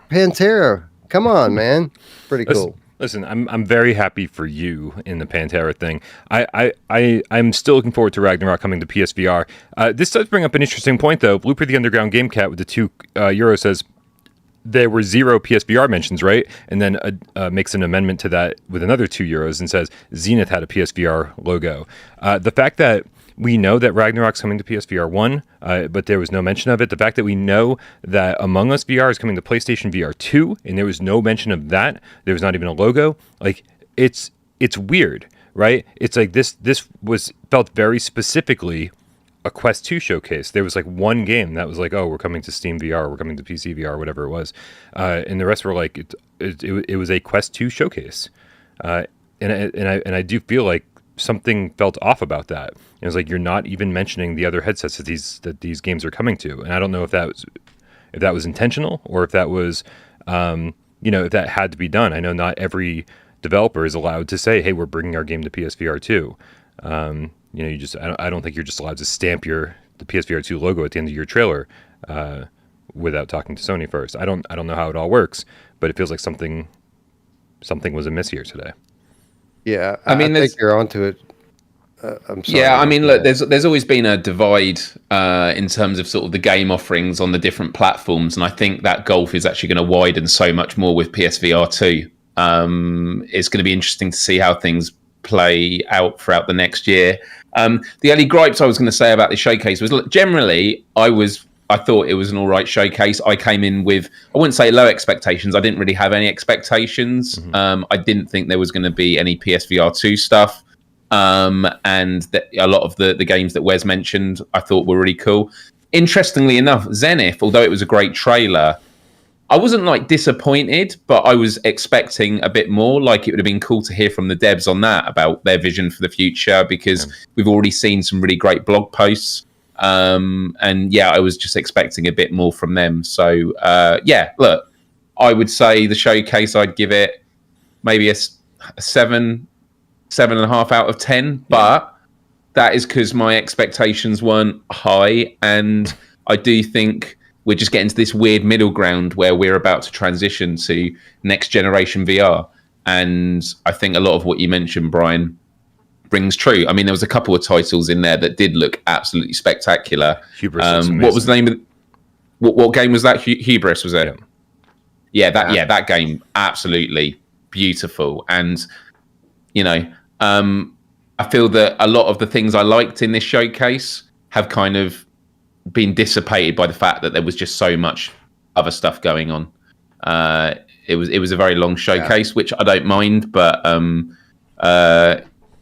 Pantera. Come on, man. Pretty cool. Listen, I'm very happy for you in the Pantera thing. I'm still looking forward to Ragnarok coming to PSVR. This does bring up an interesting point, though. Blooper the Underground Game Cat with the €2 says there were 0 PSVR mentions, right? And then makes an amendment to that with another €2 and says Zenith had a PSVR logo. The fact that we know that Ragnarok's coming to PSVR 1, but there was no mention of it. The fact that we know that Among Us VR is coming to PlayStation VR 2, and there was no mention of that. There was not even a logo. Like, it's weird, right? It's like this felt very specifically a Quest 2 showcase. There was like one game that was like, oh, we're coming to Steam VR, we're coming to PC VR, whatever it was. And the rest were like, it was a Quest 2 showcase. And I do feel like something felt off about that. It was like, you're not even mentioning the other headsets that these games are coming to, and I don't know if that was intentional or if that was, if that had to be done. I know not every developer is allowed to say, "Hey, we're bringing our game to PSVR 2." I don't think you're just allowed to stamp the PSVR 2 logo at the end of your trailer without talking to Sony first. I don't know how it all works, but it feels like something was amiss here today. Yeah, I think you're onto it. I'm sorry. Yeah, I mean, look, there's always been a divide in terms of sort of the game offerings on the different platforms, and I think that gulf is actually going to widen so much more with PSVR 2. It's going to be interesting to see how things play out throughout the next year. The only gripes I was going to say about the showcase was, look, generally, I thought it was an all right showcase. I came in with, I wouldn't say low expectations. I didn't really have any expectations. Mm-hmm. I didn't think there was going to be any PSVR 2 stuff. And a lot of the games that Wes mentioned, I thought were really cool. Interestingly enough, Zenith, although it was a great trailer, I wasn't like disappointed, but I was expecting a bit more. Like, it would have been cool to hear from the devs on that about their vision for the future, because we've already seen some really great blog posts. I was just expecting a bit more from them. So, look, I would say the showcase, I'd give it maybe a 7.5 out of 10, but that is because my expectations weren't high, and I do think we're just getting to this weird middle ground where we're about to transition to next generation VR. And I think a lot of what you mentioned, Brian, rings true. I mean, there was a couple of titles in there that did look absolutely spectacular. Hubris what was the name of what game was that? Hubris, was it? Yeah, that game, absolutely beautiful. And I feel that a lot of the things I liked in this showcase have kind of been dissipated by the fact that there was just so much other stuff going on. It was a very long showcase, which I don't mind, but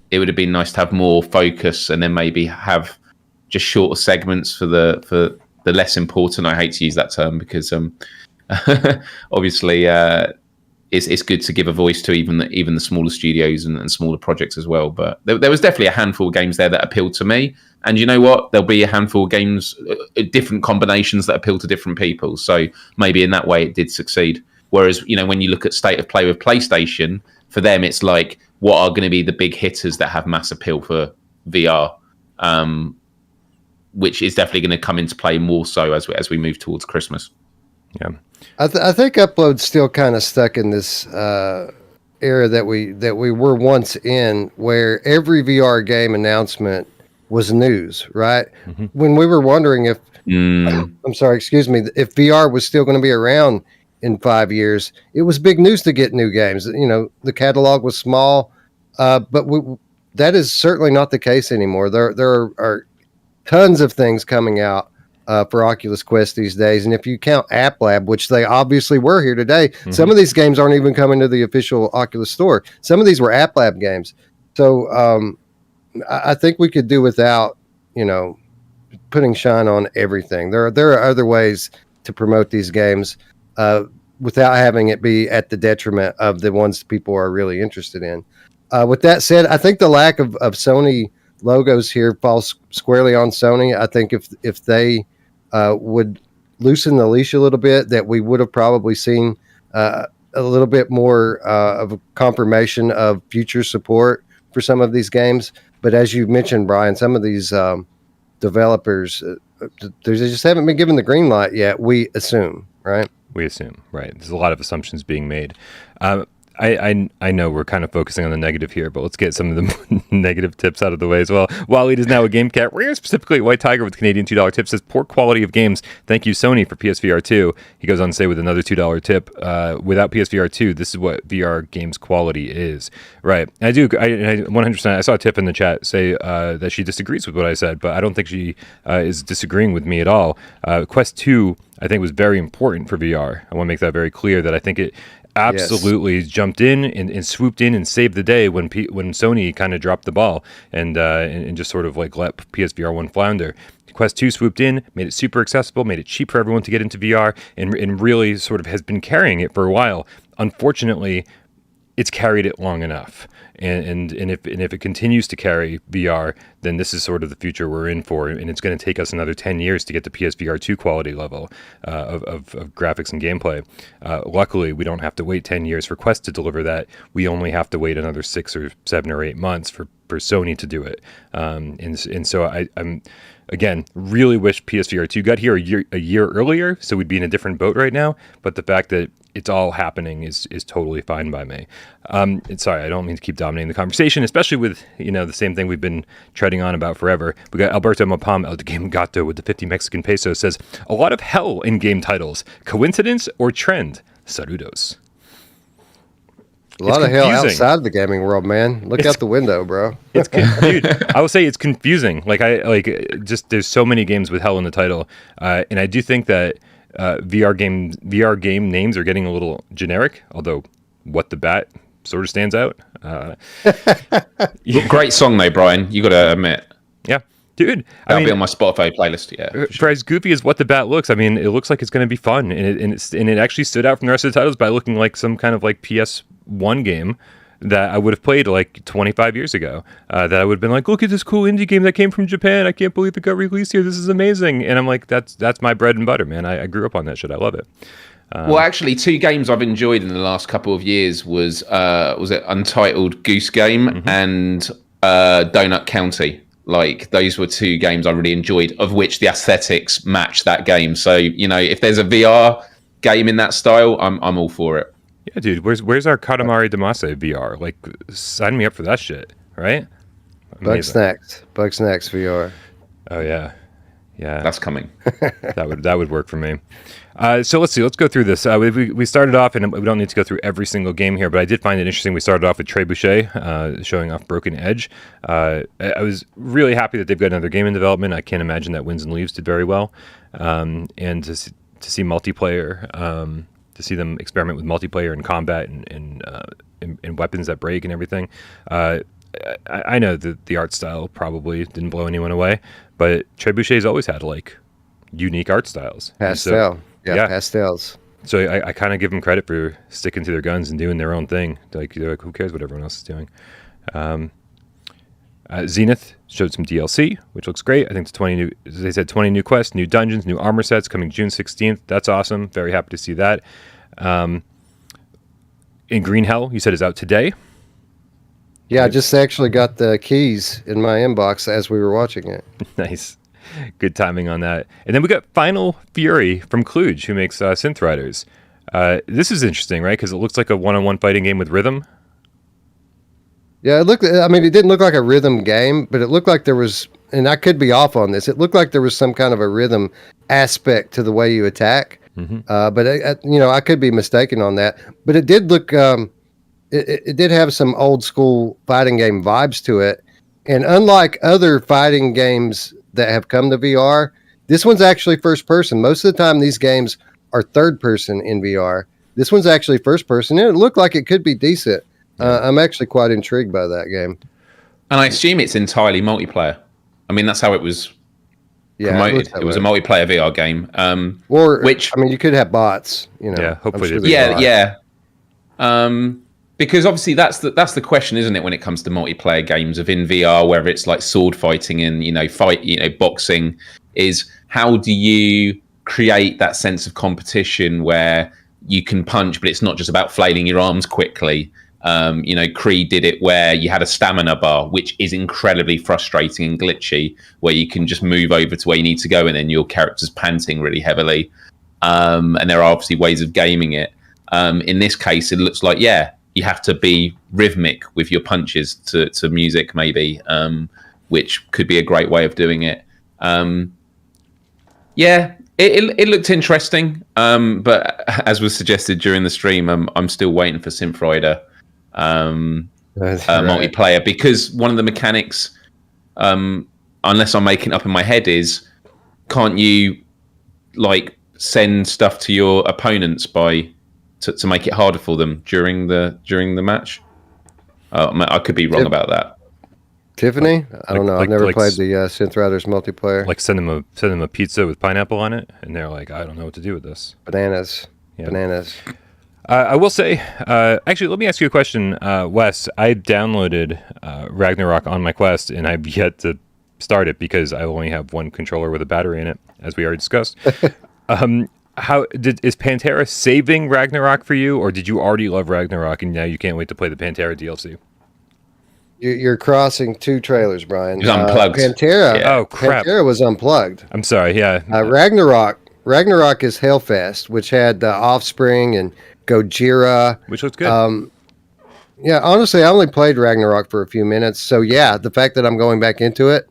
it would have been nice to have more focus and then maybe have just shorter segments for the less important. I hate to use that term because obviously it's good to give a voice to even the smaller studios and smaller projects as well. But there was definitely a handful of games there that appealed to me. And you know what? There'll be a handful of games, different combinations that appeal to different people. So maybe in that way it did succeed. Whereas, when you look at state of play with PlayStation, for them it's like, what are going to be the big hitters that have mass appeal for VR? which is definitely going to come into play more so as we move towards Christmas. Yeah, I think Upload's still kind of stuck in this era that we were once in, where every VR game announcement was news, right? Mm-hmm. When we were wondering if I'm sorry, excuse me, if VR was still going to be around in 5 years, it was big news to get new games. You know, the catalog was small, but that is certainly not the case anymore. There are tons of things coming out for Oculus Quest these days, and if you count App Lab, which they obviously were here today, some of these games aren't even coming to the official Oculus store. Some of these were App Lab games. So I think we could do without, you know, putting shine on everything. There are other ways to promote these games without having it be at the detriment of the ones people are really interested in. With that said, I think the lack of Sony logos here falls squarely on Sony. I think if they would loosen the leash a little bit, that we would have probably seen a little bit more of a confirmation of future support for some of these games. But as you mentioned, Brian, some of these developers, they just haven't been given the green light yet, we assume, right? We assume, right. There's a lot of assumptions being made. I know we're kind of focusing on the negative here, but let's get some of the negative tips out of the way as well. Waleed is now a game cat. Rare, specifically White Tiger with Canadian $2 tip, says poor quality of games. Thank you, Sony, for PSVR 2. He goes on to say with another $2 tip, without PSVR 2, this is what VR games quality is. Right. I 100%. I saw a tip in the chat say that she disagrees with what I said, but I don't think she is disagreeing with me at all. Quest 2, I think, was very important for VR. I want to make that very clear, that I think it absolutely jumped in and swooped in and saved the day when Sony kind of dropped the ball and just sort of like let PSVR 1 flounder. Quest 2 swooped in, made it super accessible, made it cheap for everyone to get into VR, and really sort of has been carrying it for a while. Unfortunately, it's carried it long enough. And if it continues to carry VR, then this is sort of the future we're in for, and it's going to take us another 10 years to get to PSVR 2 quality level of graphics and gameplay. Luckily, we don't have to wait 10 years for Quest to deliver that. We only have to wait another 6 or 7 or 8 months for Sony to do it. And so I'm again really wish PSVR 2 got here a year earlier, so we'd be in a different boat right now. But the fact that it's all happening is totally fine by me. Sorry, I don't mean to keep dominating the conversation, especially with, you know, the same thing we've been treading on about forever. We got Alberto Mapam El Game Gato with the 50 Mexican pesos, says, a lot of hell in game titles. Coincidence or trend? Saludos. A lot of hell outside the gaming world, man. Look out the window, bro. Dude, I will say it's confusing. There's so many games with hell in the title. And I do think that VR game names are getting a little generic, although What the Bat sort of stands out. Great song though, Brian, you gotta admit. Yeah, dude, that'll be on my Spotify playlist. Yeah, for as goofy as What the Bat looks, I mean, it looks like it's going to be fun, and it actually stood out from the rest of the titles by looking like some kind of like PS1 game that I would have played like 25 years ago. That I would have been like, look at this cool indie game that came from Japan. I can't believe it got released here. This is amazing. And I'm like, that's my bread and butter, man. I grew up on that shit. I love it. Well, actually, 2 games I've enjoyed in the last couple of years was it Untitled Goose Game and Donut County. Like, those were 2 games I really enjoyed, of which the aesthetics match that game. So, you know, if there's a VR game in that style, I'm all for it. Yeah, dude, where's our Katamari Damacy VR? Like, sign me up for that shit, right? Bugsnax VR. Oh yeah, that's coming. that would work for me. So let's see. Let's go through this. We started off, and we don't need to go through every single game here, but I did find it interesting. We started off with Trebuchet showing off Broken Edge. I was really happy that they've got another game in development. I can't imagine that Winds and Leaves did very well, and to see multiplayer. To see them experiment with multiplayer and combat and weapons that break and everything. I know that the art style probably didn't blow anyone away, but Trebuchet's always had like unique art styles. Pastels. So I kind of give them credit for sticking to their guns and doing their own thing. Like, they're like, who cares what everyone else is doing? Zenith showed some DLC, which looks great. I think they said 20 new quests, new dungeons, new armor sets coming June 16th. That's awesome. Very happy to see that. In Green Hell, you said is out today. Yeah, I just actually got the keys in my inbox as we were watching it. Nice. Good timing on that. And then we got Final Fury from Kluge, who makes Synth Riders. This is interesting, right? Because it looks like a one-on-one fighting game with rhythm. Yeah, it didn't look like a rhythm game, but it looked like there was, and I could be off on this, it looked like there was some kind of a rhythm aspect to the way you attack. But I could be mistaken on that. But it did look, it did have some old school fighting game vibes to it. And unlike other fighting games that have come to VR, this one's actually first person. Most of the time, these games are third person in VR. This one's actually first person, and it looked like it could be decent. I'm actually quite intrigued by that game. And I assume it's entirely multiplayer. I mean, that's how it was promoted. It was a multiplayer VR game. You could have bots. Yeah, hopefully. Because obviously that's the question, isn't it, when it comes to multiplayer games in VR, whether it's like sword fighting and boxing, is how do you create that sense of competition where you can punch, but it's not just about flailing your arms quickly. Creed did it where you had a stamina bar, which is incredibly frustrating and glitchy, where you can just move over to where you need to go and then your character's panting really heavily. And there are obviously ways of gaming it. In this case, it looks like, you have to be rhythmic with your punches to music, maybe, which could be a great way of doing it. It looked interesting, but as was suggested during the stream, I'm still waiting for Synth Rider multiplayer, because one of the mechanics, unless I'm making it up in my head, is can't you send stuff to your opponents to make it harder for them during the match? I could be wrong about that. Tiffany? I don't know. I've never played the Synth Riders multiplayer. Like send them a pizza with pineapple on it, and they're like, I don't know what to do with this. Bananas. I will say, actually, let me ask you a question, Wes. I downloaded Ragnarok on my Quest, and I've yet to start it because I only have one controller with a battery in it, as we already discussed. Is Pantera saving Ragnarok for you, or did you already love Ragnarok and now you can't wait to play the Pantera DLC? You're crossing two trailers, Brian. It's Unplugged. Pantera. Yeah. Oh crap! Pantera was Unplugged. I'm sorry. Yeah. Ragnarok is Hellfest, which had Offspring and Gojira, which looks good. Honestly, I only played Ragnarok for a few minutes, so the fact that I'm going back into it,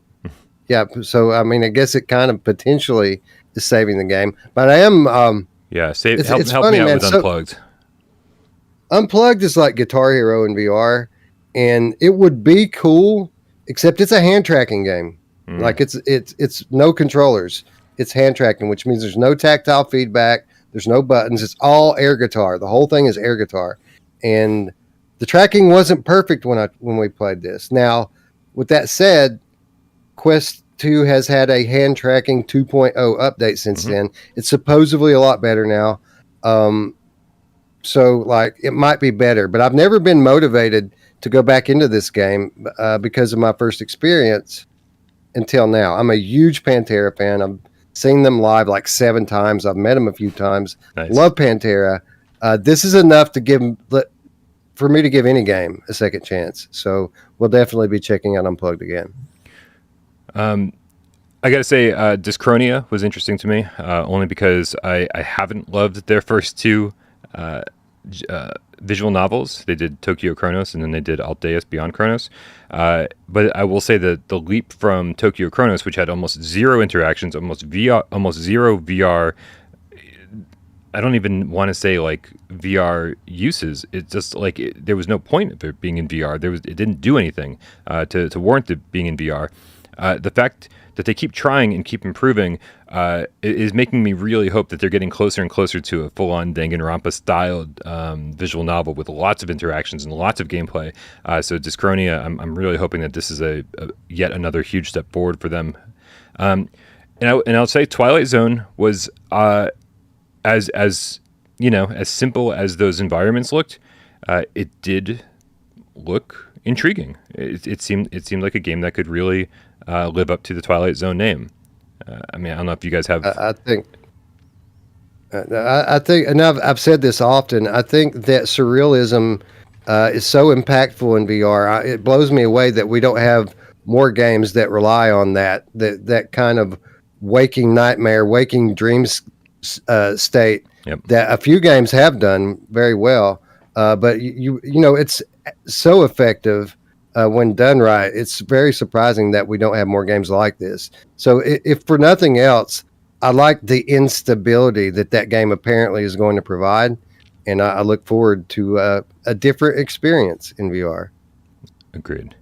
so I mean, I guess it kind of potentially is saving the game, but I am. Help me out with Unplugged. Unplugged is like Guitar Hero in VR, and it would be cool, except it's a hand tracking game. Like it's no controllers. It's hand tracking, which means there's no tactile feedback. There's no buttons. It's all air guitar. The whole thing is air guitar, and the tracking wasn't perfect when we played this. Now, with that said, Quest 2 has had a hand tracking 2.0 update since then. It's supposedly a lot better now. So it might be better, but I've never been motivated to go back into this game because of my first experience until now. I'm a huge Pantera fan. I've seen them live 7 times. I've met them a few times. Nice. Love Pantera. This is enough for me to give any game a second chance. So we'll definitely be checking out Unplugged again. I gotta say, Dyschronia was interesting to me, only because I haven't loved their first 2 visual novels. They did Tokyo Chronos, and then they did Aldeus Beyond Chronos. But I will say that the leap from Tokyo Chronos, which had almost 0 interactions, almost 0 VR. I don't even want to say VR uses. It's just there was no point of it being in VR. It didn't do anything to warrant it being in VR. The fact that they keep trying and keep improving is making me really hope that they're getting closer and closer to a full-on Danganronpa styled visual novel with lots of interactions and lots of gameplay. So Dyschronia, I'm really hoping that this is a yet another huge step forward for them. And I'll say Twilight Zone was as simple as those environments looked. It did look intriguing. It seemed like a game that could really live up to the Twilight Zone name. I mean, I don't know if you guys have. I think, and I've said this often. I think that surrealism is so impactful in VR. It blows me away that we don't have more games that rely on that kind of waking nightmare, waking dreams state that a few games have done very well. But you know, it's so effective when done right. It's very surprising that we don't have more games like this. So if for nothing else, I like the instability that game apparently is going to provide, and I look forward to a different experience in VR. Agreed.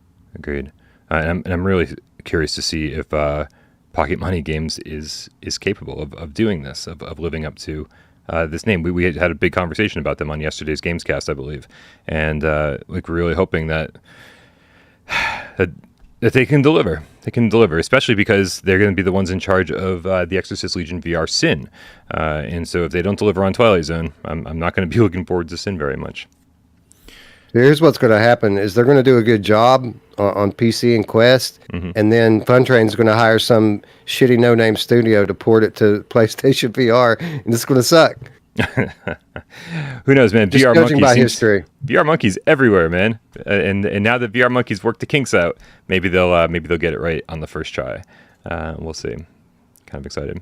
And I'm really curious to see if Pocket Money Games is capable of doing this, of living up to this name. We had a big conversation about them on yesterday's Gamescast, I believe, and we're really hoping that they can deliver. They can deliver, especially because they're going to be the ones in charge of the Exorcist Legion VR Sin, and so if they don't deliver on Twilight Zone, I'm not going to be looking forward to Sin very much. Here's what's going to happen: is they're going to do a good job on PC and Quest, and then Funtrain's going to hire some shitty no-name studio to port it to PlayStation VR, and it's going to suck. Who knows, man? Just judging by history. VR Monkey's everywhere, man, and now that VR Monkey's worked the kinks out, maybe they'll get it right on the first try. We'll see. Kind of excited.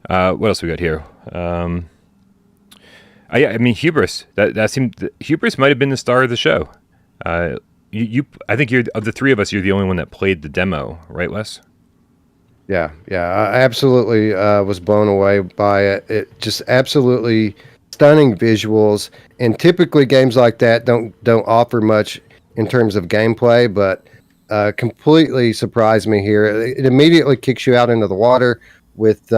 What else we got here? I mean, Hubris. That seemed Hubris might have been the star of the show. I think you're of the three of us. You're the only one that played the demo, right, Wes? Yeah. I absolutely was blown away by it. It just absolutely stunning visuals. And typically games like that don't offer much in terms of gameplay, but completely surprised me here. It immediately kicks you out into the water with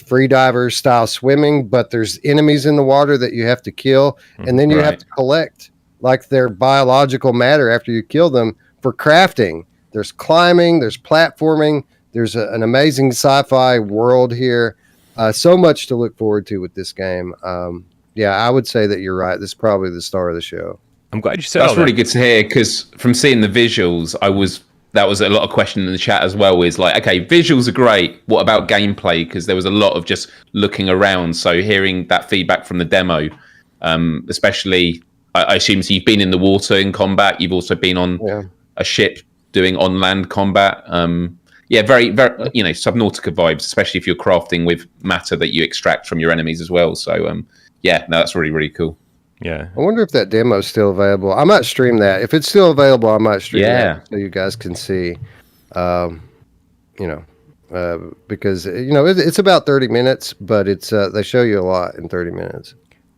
freediver style swimming, but there's enemies in the water that you have to kill, and then you have to collect like their biological matter after you kill them for crafting. There's climbing, there's platforming, there's an amazing sci-fi world here. So much to look forward to with this game. I would say that you're right. This is probably the star of the show. I'm glad you said that's really good to hear, because from seeing the visuals, that was a lot of question in the chat as well, is like, okay, visuals are great. What about gameplay? Because there was a lot of just looking around. So hearing that feedback from the demo, especially, I assume, so you've been in the water in combat. You've also been on a ship doing on-land combat. Very, very, Subnautica vibes, especially if you're crafting with matter that you extract from your enemies as well. So, that's really, really cool. Yeah. I wonder if that demo is still available. I might stream that. If it's still available, I might stream that so you guys can see, because, it's about 30 minutes, but it's they show you a lot in 30 minutes.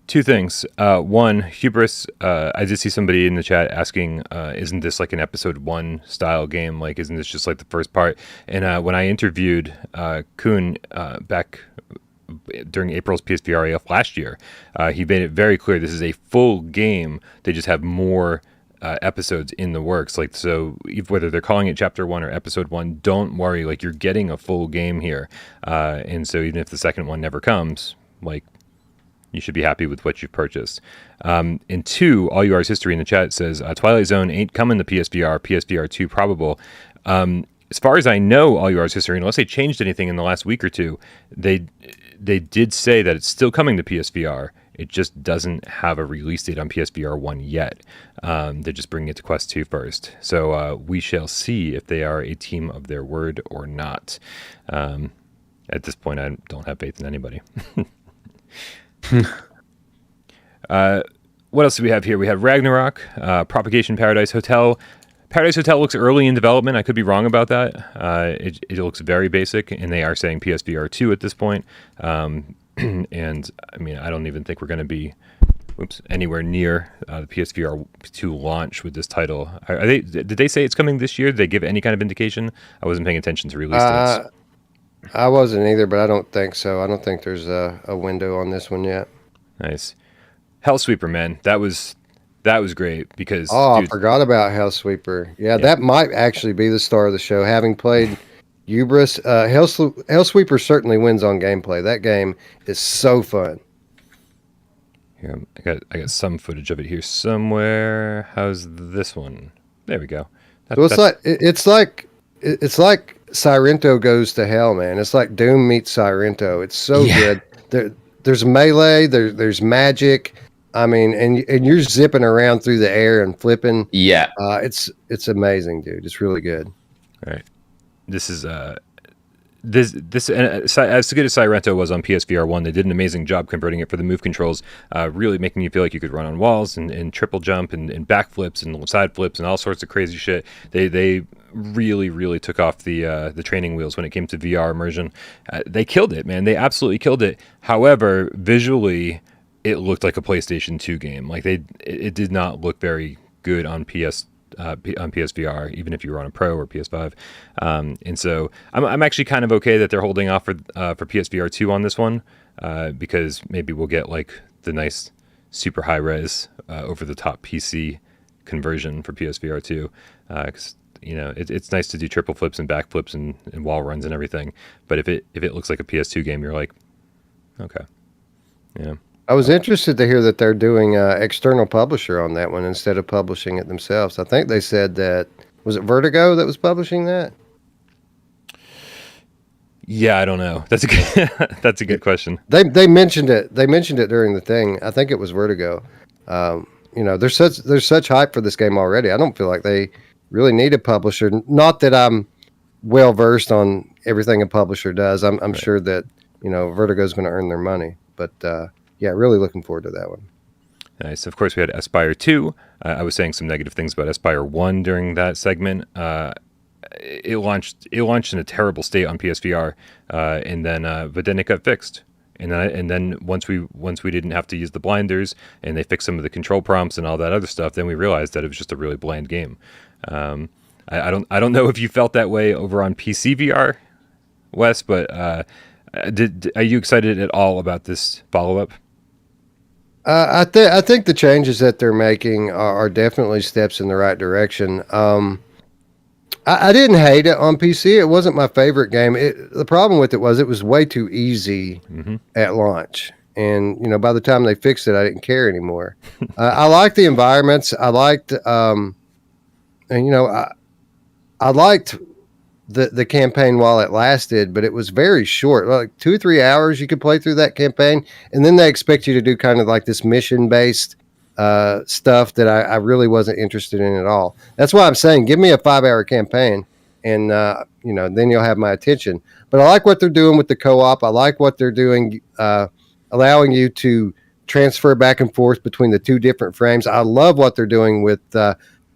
Two things. One, Hubris, I did see somebody in the chat asking, isn't this like an episode 1 style game? Like, isn't this just like the first part? And when I interviewed Kuhn back during April's PSVR AF last year, he made it very clear this is a full game. They just have more episodes in the works. Like, so whether they're calling it Chapter 1 or Episode 1, don't worry. Like, you're getting a full game here. And so even if the second one never comes, like, you should be happy with what you've purchased. And two, All You Are Is History in the chat says, Twilight Zone ain't coming to PSVR, PSVR 2 probable. As far as I know, All You Are Is History, unless they changed anything in the last week or two, they did say that it's still coming to PSVR. It just doesn't have a release date on PSVR 1 yet. They're just bringing it to Quest 2 first. So we shall see if they are a team of their word or not. At this point, I don't have faith in anybody. What else do we have here? We have Ragnarok, Propagation Paradise Hotel. Paradise Hotel looks early in development. I could be wrong about that. It looks very basic, and they are saying PSVR 2 at this point. And I mean, I don't even think we're going to be anywhere near the PSVR 2 launch with this title. Did they say it's coming this year? Did they give any kind of indication? I wasn't paying attention to release dates. I wasn't either, but I don't think so. I don't think there's a window on this one yet. Nice. Hellsweeper, man. That was great because... Oh, I forgot about Hellsweeper. Yeah, that might actually be the star of the show. Having played Hubris, Hellsweeper certainly wins on gameplay. That game is so fun. Here, I got some footage of it here somewhere. How's this one? There we go. It's like Sirento Goes to Hell, man. It's like Doom meets Sirento. It's so good. There's melee. There's magic. I mean, and you're zipping around through the air and flipping. Yeah. It's amazing, dude. It's really good. All right. This is this as good as Sirento was on PSVR 1, they did an amazing job converting it for the move controls, really making you feel like you could run on walls and triple jump and backflips and side flips and all sorts of crazy shit. They really took off the training wheels when it came to VR immersion. They killed it, man. They absolutely killed it. However, visually, it looked like a PlayStation 2 game. Like it did not look very good on PSVR, even if you were on a Pro or PS5. And so I'm actually kind of okay that they're holding off for PSVR 2 on this one, because maybe we'll get like the nice super high res over the top PC conversion for PSVR 2, because it's nice to do triple flips and back flips and wall runs and everything. But if it looks like a PS2 game, you're like, okay, yeah. I was interested to hear that they're doing external publisher on that one instead of publishing it themselves. I think they said that, was it Vertigo that was publishing that? Yeah, I don't know. That's a good question. They mentioned it. They mentioned it during the thing. I think it was Vertigo. There's such hype for this game already. I don't feel like they really need a publisher. Not that I'm well versed on everything a publisher does. I'm right. Sure that Vertigo's going to earn their money, but. Yeah, really looking forward to that one. Nice. Of course, we had Aspire 2. I was saying some negative things about Aspire 1 during that segment. It launched in a terrible state on PSVR, but then it got fixed. And then once we didn't have to use the blinders and they fixed some of the control prompts and all that other stuff, then we realized that it was just a really bland game. I don't know if you felt that way over on PC VR, Wes, but are you excited at all about this follow-up? I think the changes that they're making are definitely steps in the right direction. I didn't hate it on PC. It wasn't my favorite game. The problem with it was way too easy at launch. And, by the time they fixed it, I didn't care anymore. I liked the environments. I liked, I liked the campaign while it lasted, but it was very short, like 2 or 3 hours you could play through that campaign. And then they expect you to do kind of like this mission based stuff that I really wasn't interested in at all. That's why I'm saying, give me a 5-hour campaign and, then you'll have my attention. But I like what they're doing with the co-op. I like what they're doing, allowing you to transfer back and forth between the two different frames. I love what they're doing with,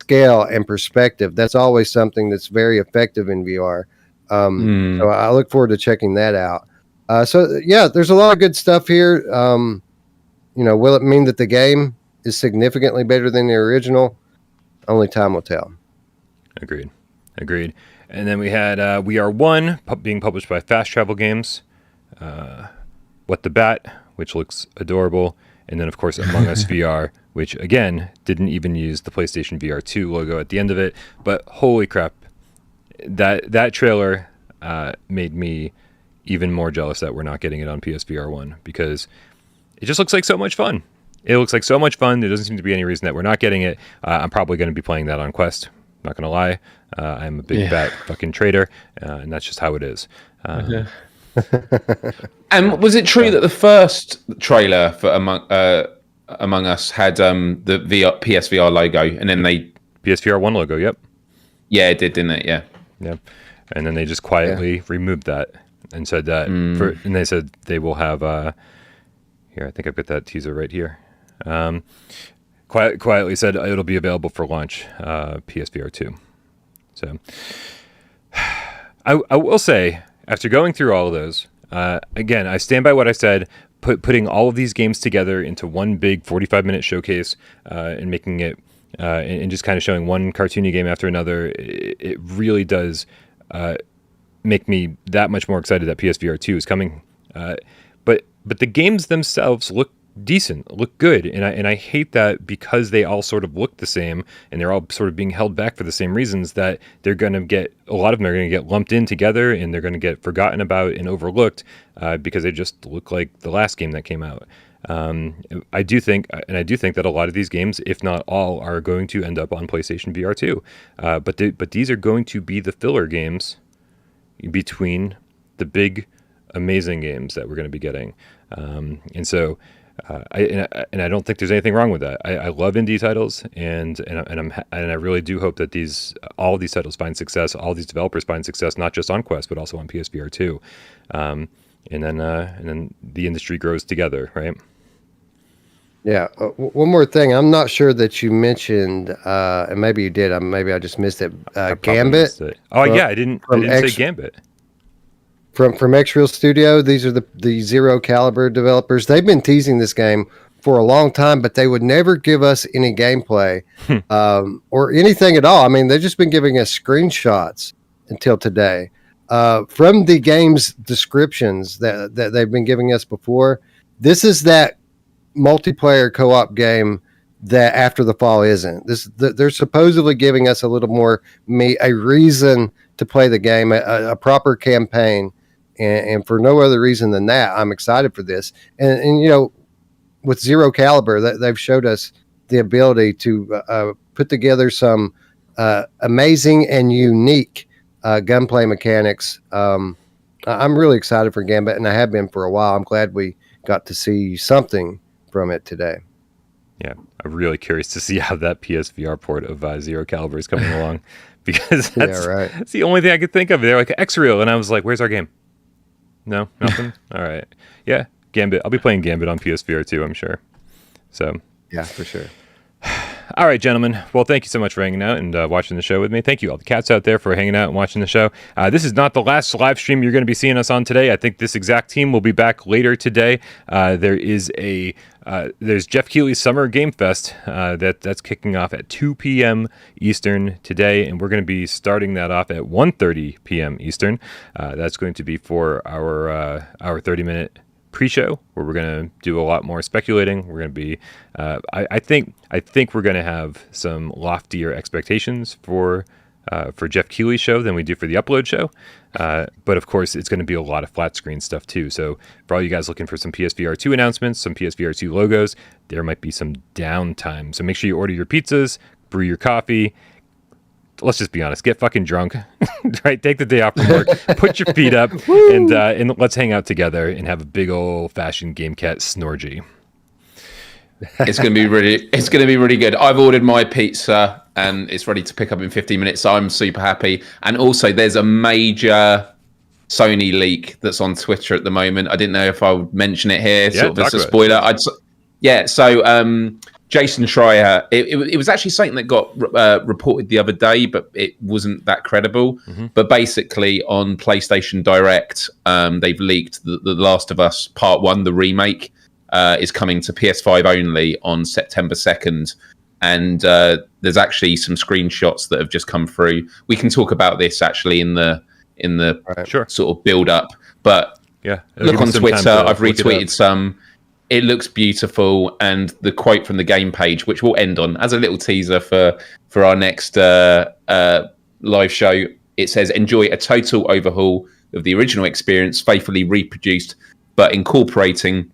scale and perspective. That's always something that's very effective in VR. So I look forward to checking that out. There's a lot of good stuff here. Will it mean that the game is significantly better than the original? Only time will tell. Agreed. And then we had We Are One being published by Fast Travel Games. What the Bat, which looks adorable. And then, of course, Among Us VR, which, again, didn't even use the PlayStation VR 2 logo at the end of it. But holy crap, that trailer made me even more jealous that we're not getting it on PSVR 1, because it just looks like so much fun. It looks like so much fun. There doesn't seem to be any reason that we're not getting it. I'm probably going to be playing that on Quest. Not going to lie. I'm a big fat fucking trader, and that's just how it is. And was it true that the first trailer for Among Us had the PSVR logo, and then they PSVR 1 logo? Yep. Yeah, it did, didn't it? Yeah. And then they just quietly removed that and said that, and they said they will have. Here, I think I've got that teaser right here. Quietly said it'll be available for launch PSVR 2. So I will say, after going through all of those, again, I stand by what I said. Putting all of these games together into one big 45-minute showcase and making it and just kind of showing one cartoony game after another, it really does make me that much more excited that PSVR 2 is coming. But the games themselves look decent, look good, and I hate that because they all sort of look the same and they're all sort of being held back for the same reasons, that they're going to get, a lot of them are going to get lumped in together and they're going to get forgotten about and overlooked because they just look like the last game that came out. I do think that a lot of these games, if not all, are going to end up on PlayStation VR 2. But these are going to be the filler games between the big, amazing games that we're going to be getting. And so I don't think there's anything wrong with that. I love indie titles, and I really do hope that all these titles find success, all these developers find success, not just on Quest but also on PSVR 2, and then the industry grows together, right? Yeah. One more thing, I'm not sure that you mentioned, and maybe you did. Maybe I just missed it. Gambit. Missed it. Oh yeah, I didn't say Gambit. From X-Real Studio, these are the Zero Caliber developers. They've been teasing this game for a long time, but they would never give us any gameplay or anything at all. I mean, they've just been giving us screenshots until today. From the game's descriptions that they've been giving us before, this is that multiplayer co-op game that After the Fall isn't. They're supposedly giving us a little more a reason to play the game, a proper campaign. And for no other reason than that, I'm excited for this. And you know, with Zero Caliber, they've showed us the ability to put together some amazing and unique gunplay mechanics. I'm really excited for Gambit, and I have been for a while. I'm glad we got to see something from it today. Yeah, I'm really curious to see how that PSVR port of Zero Caliber is coming along, because that's the only thing I could think of. They're like X-Real, and I was like, where's our game? No, nothing. All right. Yeah, Gambit. I'll be playing Gambit on PSVR 2, I'm sure. So yeah, for sure. All right, gentlemen. Well, thank you so much for hanging out and watching the show with me. Thank you all the cats out there for hanging out and watching the show. This is not the last live stream you're going to be seeing us on today. I think this exact team will be back later today. There's Jeff Keighley's Summer Game Fest that's kicking off at 2 p.m. Eastern today, and we're going to be starting that off at 1:30 p.m. Eastern. That's going to be for our 30-minute pre-show, where we're going to do a lot more speculating. We're going to be I think we're going to have some loftier expectations for Jeff Keighley's show than we do for the Upload show, but of course it's going to be a lot of flat screen stuff too. So for all you guys looking for some PSVR 2 announcements, some PSVR 2 logos, there might be some downtime, so make sure you order your pizzas, brew your coffee. Let's just be honest, get fucking drunk, right? Take the day off from work, put your feet up, and let's hang out together and have a big old fashioned Game Cat snorgy. It's going to be really good. I've ordered my pizza and it's ready to pick up in 15 minutes. So I'm super happy. And also there's a major Sony leak that's on Twitter at the moment. I didn't know if I would mention it here, sort of as a spoiler. Jason Schreier, it was actually something that got reported the other day, but it wasn't that credible. Mm-hmm. But basically on PlayStation Direct, they've leaked the Last of Us Part 1, the remake, is coming to PS5 only on September 2nd. And there's actually some screenshots that have just come through. We can talk about this actually in the sort of build up. But yeah, look on Twitter, I've retweeted some. It looks beautiful, and the quote from the game page, which we'll end on as a little teaser for our next live show, it says, "Enjoy a total overhaul of the original experience, faithfully reproduced, but incorporating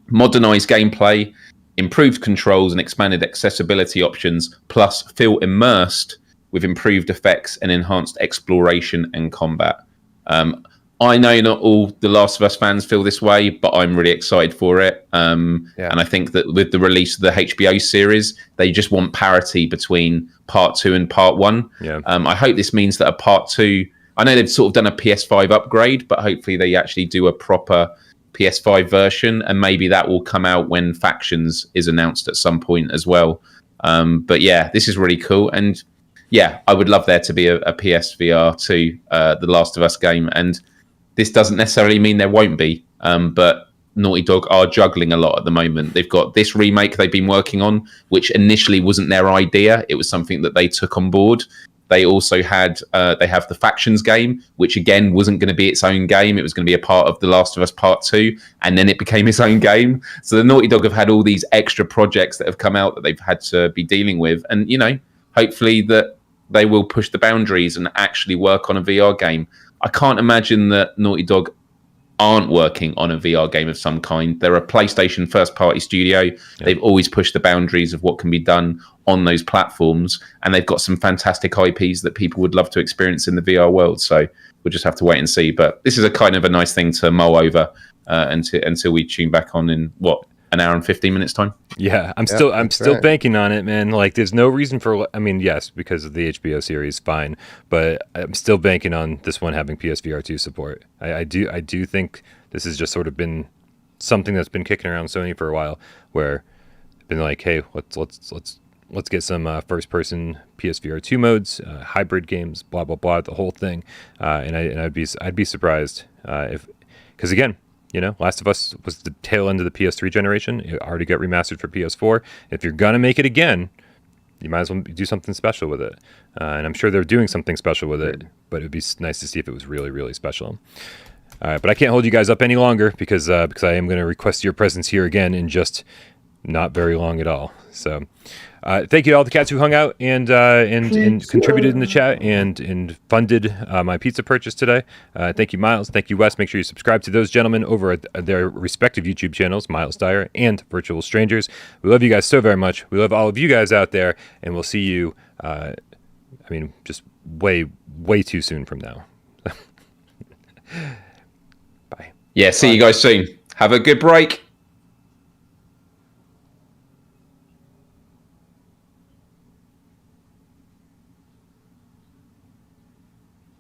modernized gameplay, improved controls, and expanded accessibility options, plus feel immersed with improved effects and enhanced exploration and combat." I know not all The Last of Us fans feel this way, but I'm really excited for it. And I think that with the release of the HBO series, they just want parity between Part 2 and Part 1. Yeah. I hope this means that a Part 2... I know they've sort of done a PS5 upgrade, but hopefully they actually do a proper PS5 version, and maybe that will come out when Factions is announced at some point as well. But yeah, this is really cool. And yeah, I would love there to be a PSVR 2, The Last of Us game. And this doesn't necessarily mean there won't be, but Naughty Dog are juggling a lot at the moment. They've got this remake they've been working on, which initially wasn't their idea. It was something that they took on board. They also had, they have the Factions game, which again wasn't going to be its own game. It was going to be a part of The Last of Us Part 2, and then it became its own game. So the Naughty Dog have had all these extra projects that have come out that they've had to be dealing with. And, you know, hopefully that they will push the boundaries and actually work on a VR game. I can't imagine that Naughty Dog aren't working on a VR game of some kind. They're a PlayStation first-party studio. Yeah. They've always pushed the boundaries of what can be done on those platforms, and they've got some fantastic IPs that people would love to experience in the VR world. So we'll just have to wait and see. But this is a kind of a nice thing to mull over until we tune back on in, an hour and 15 minutes time. Yeah, I'm still banking on it, man. Like, there's no reason for. I mean, yes, because of the HBO series, fine, but I'm still banking on this one having PSVR 2 support. I do think this has just sort of been something that's been kicking around Sony for a while, where they've been like, hey, let's get some first-person PSVR 2 modes, hybrid games, blah blah blah, the whole thing, and I'd be surprised if, because again, Last of Us was the tail end of the PS3 generation. It already got remastered for PS4. If you're gonna make it again, you might as well do something special with it, and I'm sure they're doing something special with it. But it'd be nice to see if it was really, really special. All right, but I can't hold you guys up any longer because I am going to request your presence here again in just not very long at all. So. Thank you to all the cats who hung out and contributed in the chat and funded my pizza purchase today. Thank you, Miles. Thank you, Wes. Make sure you subscribe to those gentlemen over at their respective YouTube channels, Miles Dyer and Virtual Strangers. We love you guys so very much. We love all of you guys out there, and we'll see you, just way, way too soon from now. Bye. Yeah, see you guys soon. Have a good break.